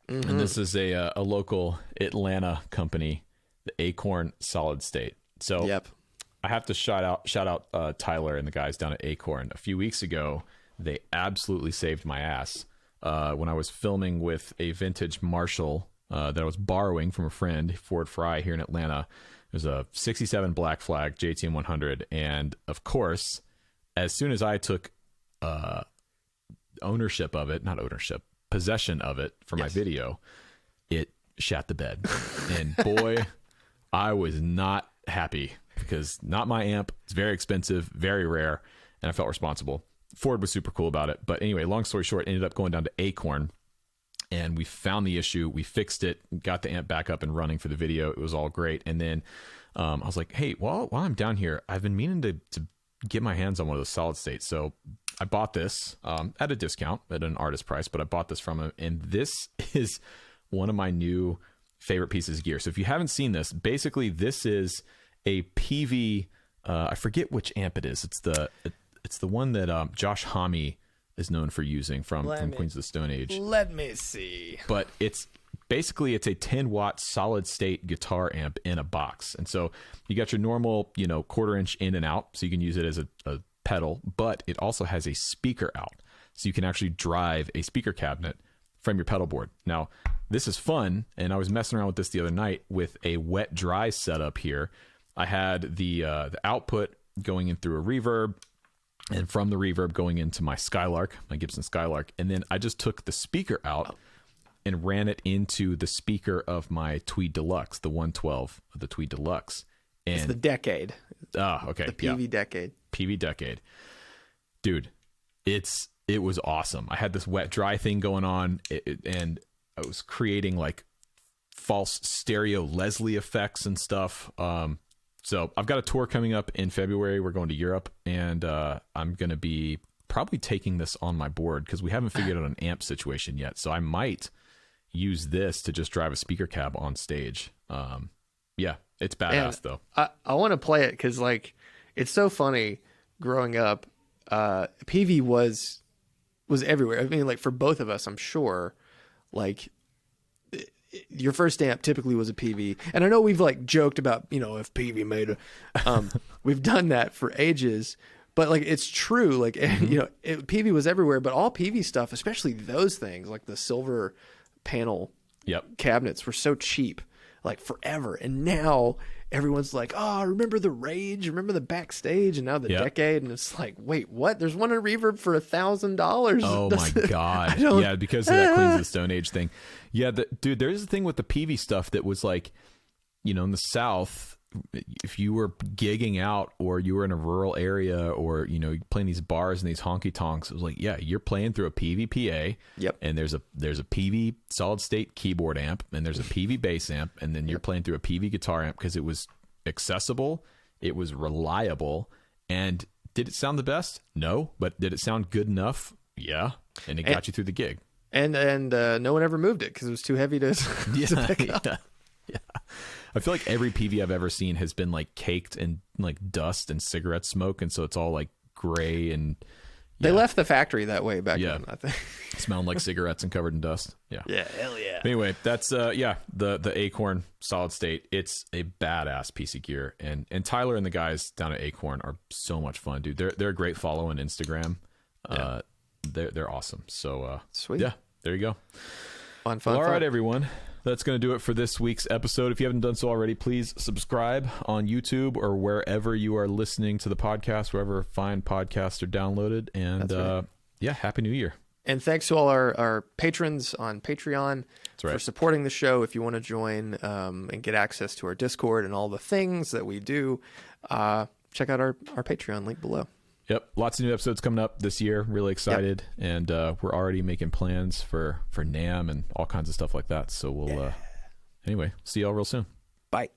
And this is a local Atlanta company, the Acorn Solid State. So I have to shout out Tyler and the guys down at Acorn. A few weeks ago, they absolutely saved my ass when I was filming with a vintage Marshall that I was borrowing from a friend, Ford Fry, here in Atlanta. It was a 67 Black Flag JTM 100. And of course, as soon as I took possession of it for my video, it shat the bed. And boy, I was not happy, because not my amp. It's very expensive, very rare, and I felt responsible. Ford was super cool about it. But anyway, long story short, ended up going down to Acorn, and we found the issue. We fixed it, got the amp back up and running for the video. It was all great. And then I was like, hey, while I'm down here, I've been meaning to get my hands on one of those solid states. So I bought this at a discount, at an artist price, but I bought this from him, and this is one of my new favorite pieces of gear. So if you haven't seen this, basically this is a PV. I forget which amp it is. It's the one that Josh Homme is known for using from Queens of the Stone Age. Let me see. But it's a 10-watt solid state guitar amp in a box, and so you got your normal 1/4 inch in and out, so you can use it as a pedal, but it also has a speaker out, so you can actually drive a speaker cabinet from your pedal board. Now, this is fun, and I was messing around with this the other night with a wet dry setup here. I had the output going in through a reverb, and from the reverb going into my Skylark, my Gibson Skylark, and then I just took the speaker out and ran it into the speaker of my Tweed Deluxe, the 112 of the Tweed Deluxe. And it's the Decade. Okay. The PV Decade. PV Decade. Dude, it was awesome. I had this wet dry thing going on, and I was creating like false stereo Leslie effects and stuff. So I've got a tour coming up in February. We're going to Europe, and I'm going to be probably taking this on my board, because we haven't figured out an amp situation yet. So I might use this to just drive a speaker cab on stage. Yeah, it's badass though. I want to play it because like it's so funny. Growing up, PV was everywhere. I mean, like for both of us, I'm sure. Like your first amp typically was a PV, and I know we've like joked about if PV made a. We've done that for ages, but like it's true. Like PV was everywhere, but all PV stuff, especially those things like the silver panel cabinets, were so cheap. Like forever, and now everyone's like, "Oh, remember the Rage? Remember the Backstage?" And now the Decade, and it's like, wait, what? There's one in Reverb for $1,000. Oh my god! Yeah, because of that Queens of the Stone Age thing. Yeah, dude, there's a thing with the PV stuff that was like, in the South, if you were gigging out or you were in a rural area or playing these bars and these honky tonks, it was like, yeah, you're playing through a PV PA. Yep. And there's a PV solid state keyboard amp, and there's a PV bass amp, and then you're playing through a PV guitar amp because it was accessible, it was reliable, and did it sound the best? No, but did it sound good enough? Yeah, and it got you through the gig. And no one ever moved it because it was too heavy to pick up. Yeah. I feel like every PV I've ever seen has been like caked in like dust and cigarette smoke, and so it's all like gray and they left the factory that way back then, I think. Smelling like cigarettes and covered in dust. Yeah. Yeah, hell yeah. Anyway, that's the Acorn solid state. It's a badass piece of gear, and Tyler and the guys down at Acorn are so much fun, dude. They're a great follow on Instagram. They're awesome. So sweet. Yeah, there you go. Fun. All right, everyone. That's going to do it for this week's episode. If you haven't done so already, please subscribe on YouTube or wherever you are listening to the podcast, wherever fine podcasts are downloaded. And Happy New Year. And thanks to all our patrons on Patreon for supporting the show. If you want to join and get access to our Discord and all the things that we do, check out our Patreon link below. Yep. Lots of new episodes coming up this year. Really excited. Yep. And we're already making plans for NAMM and all kinds of stuff like that. So we'll, anyway, see y'all real soon. Bye.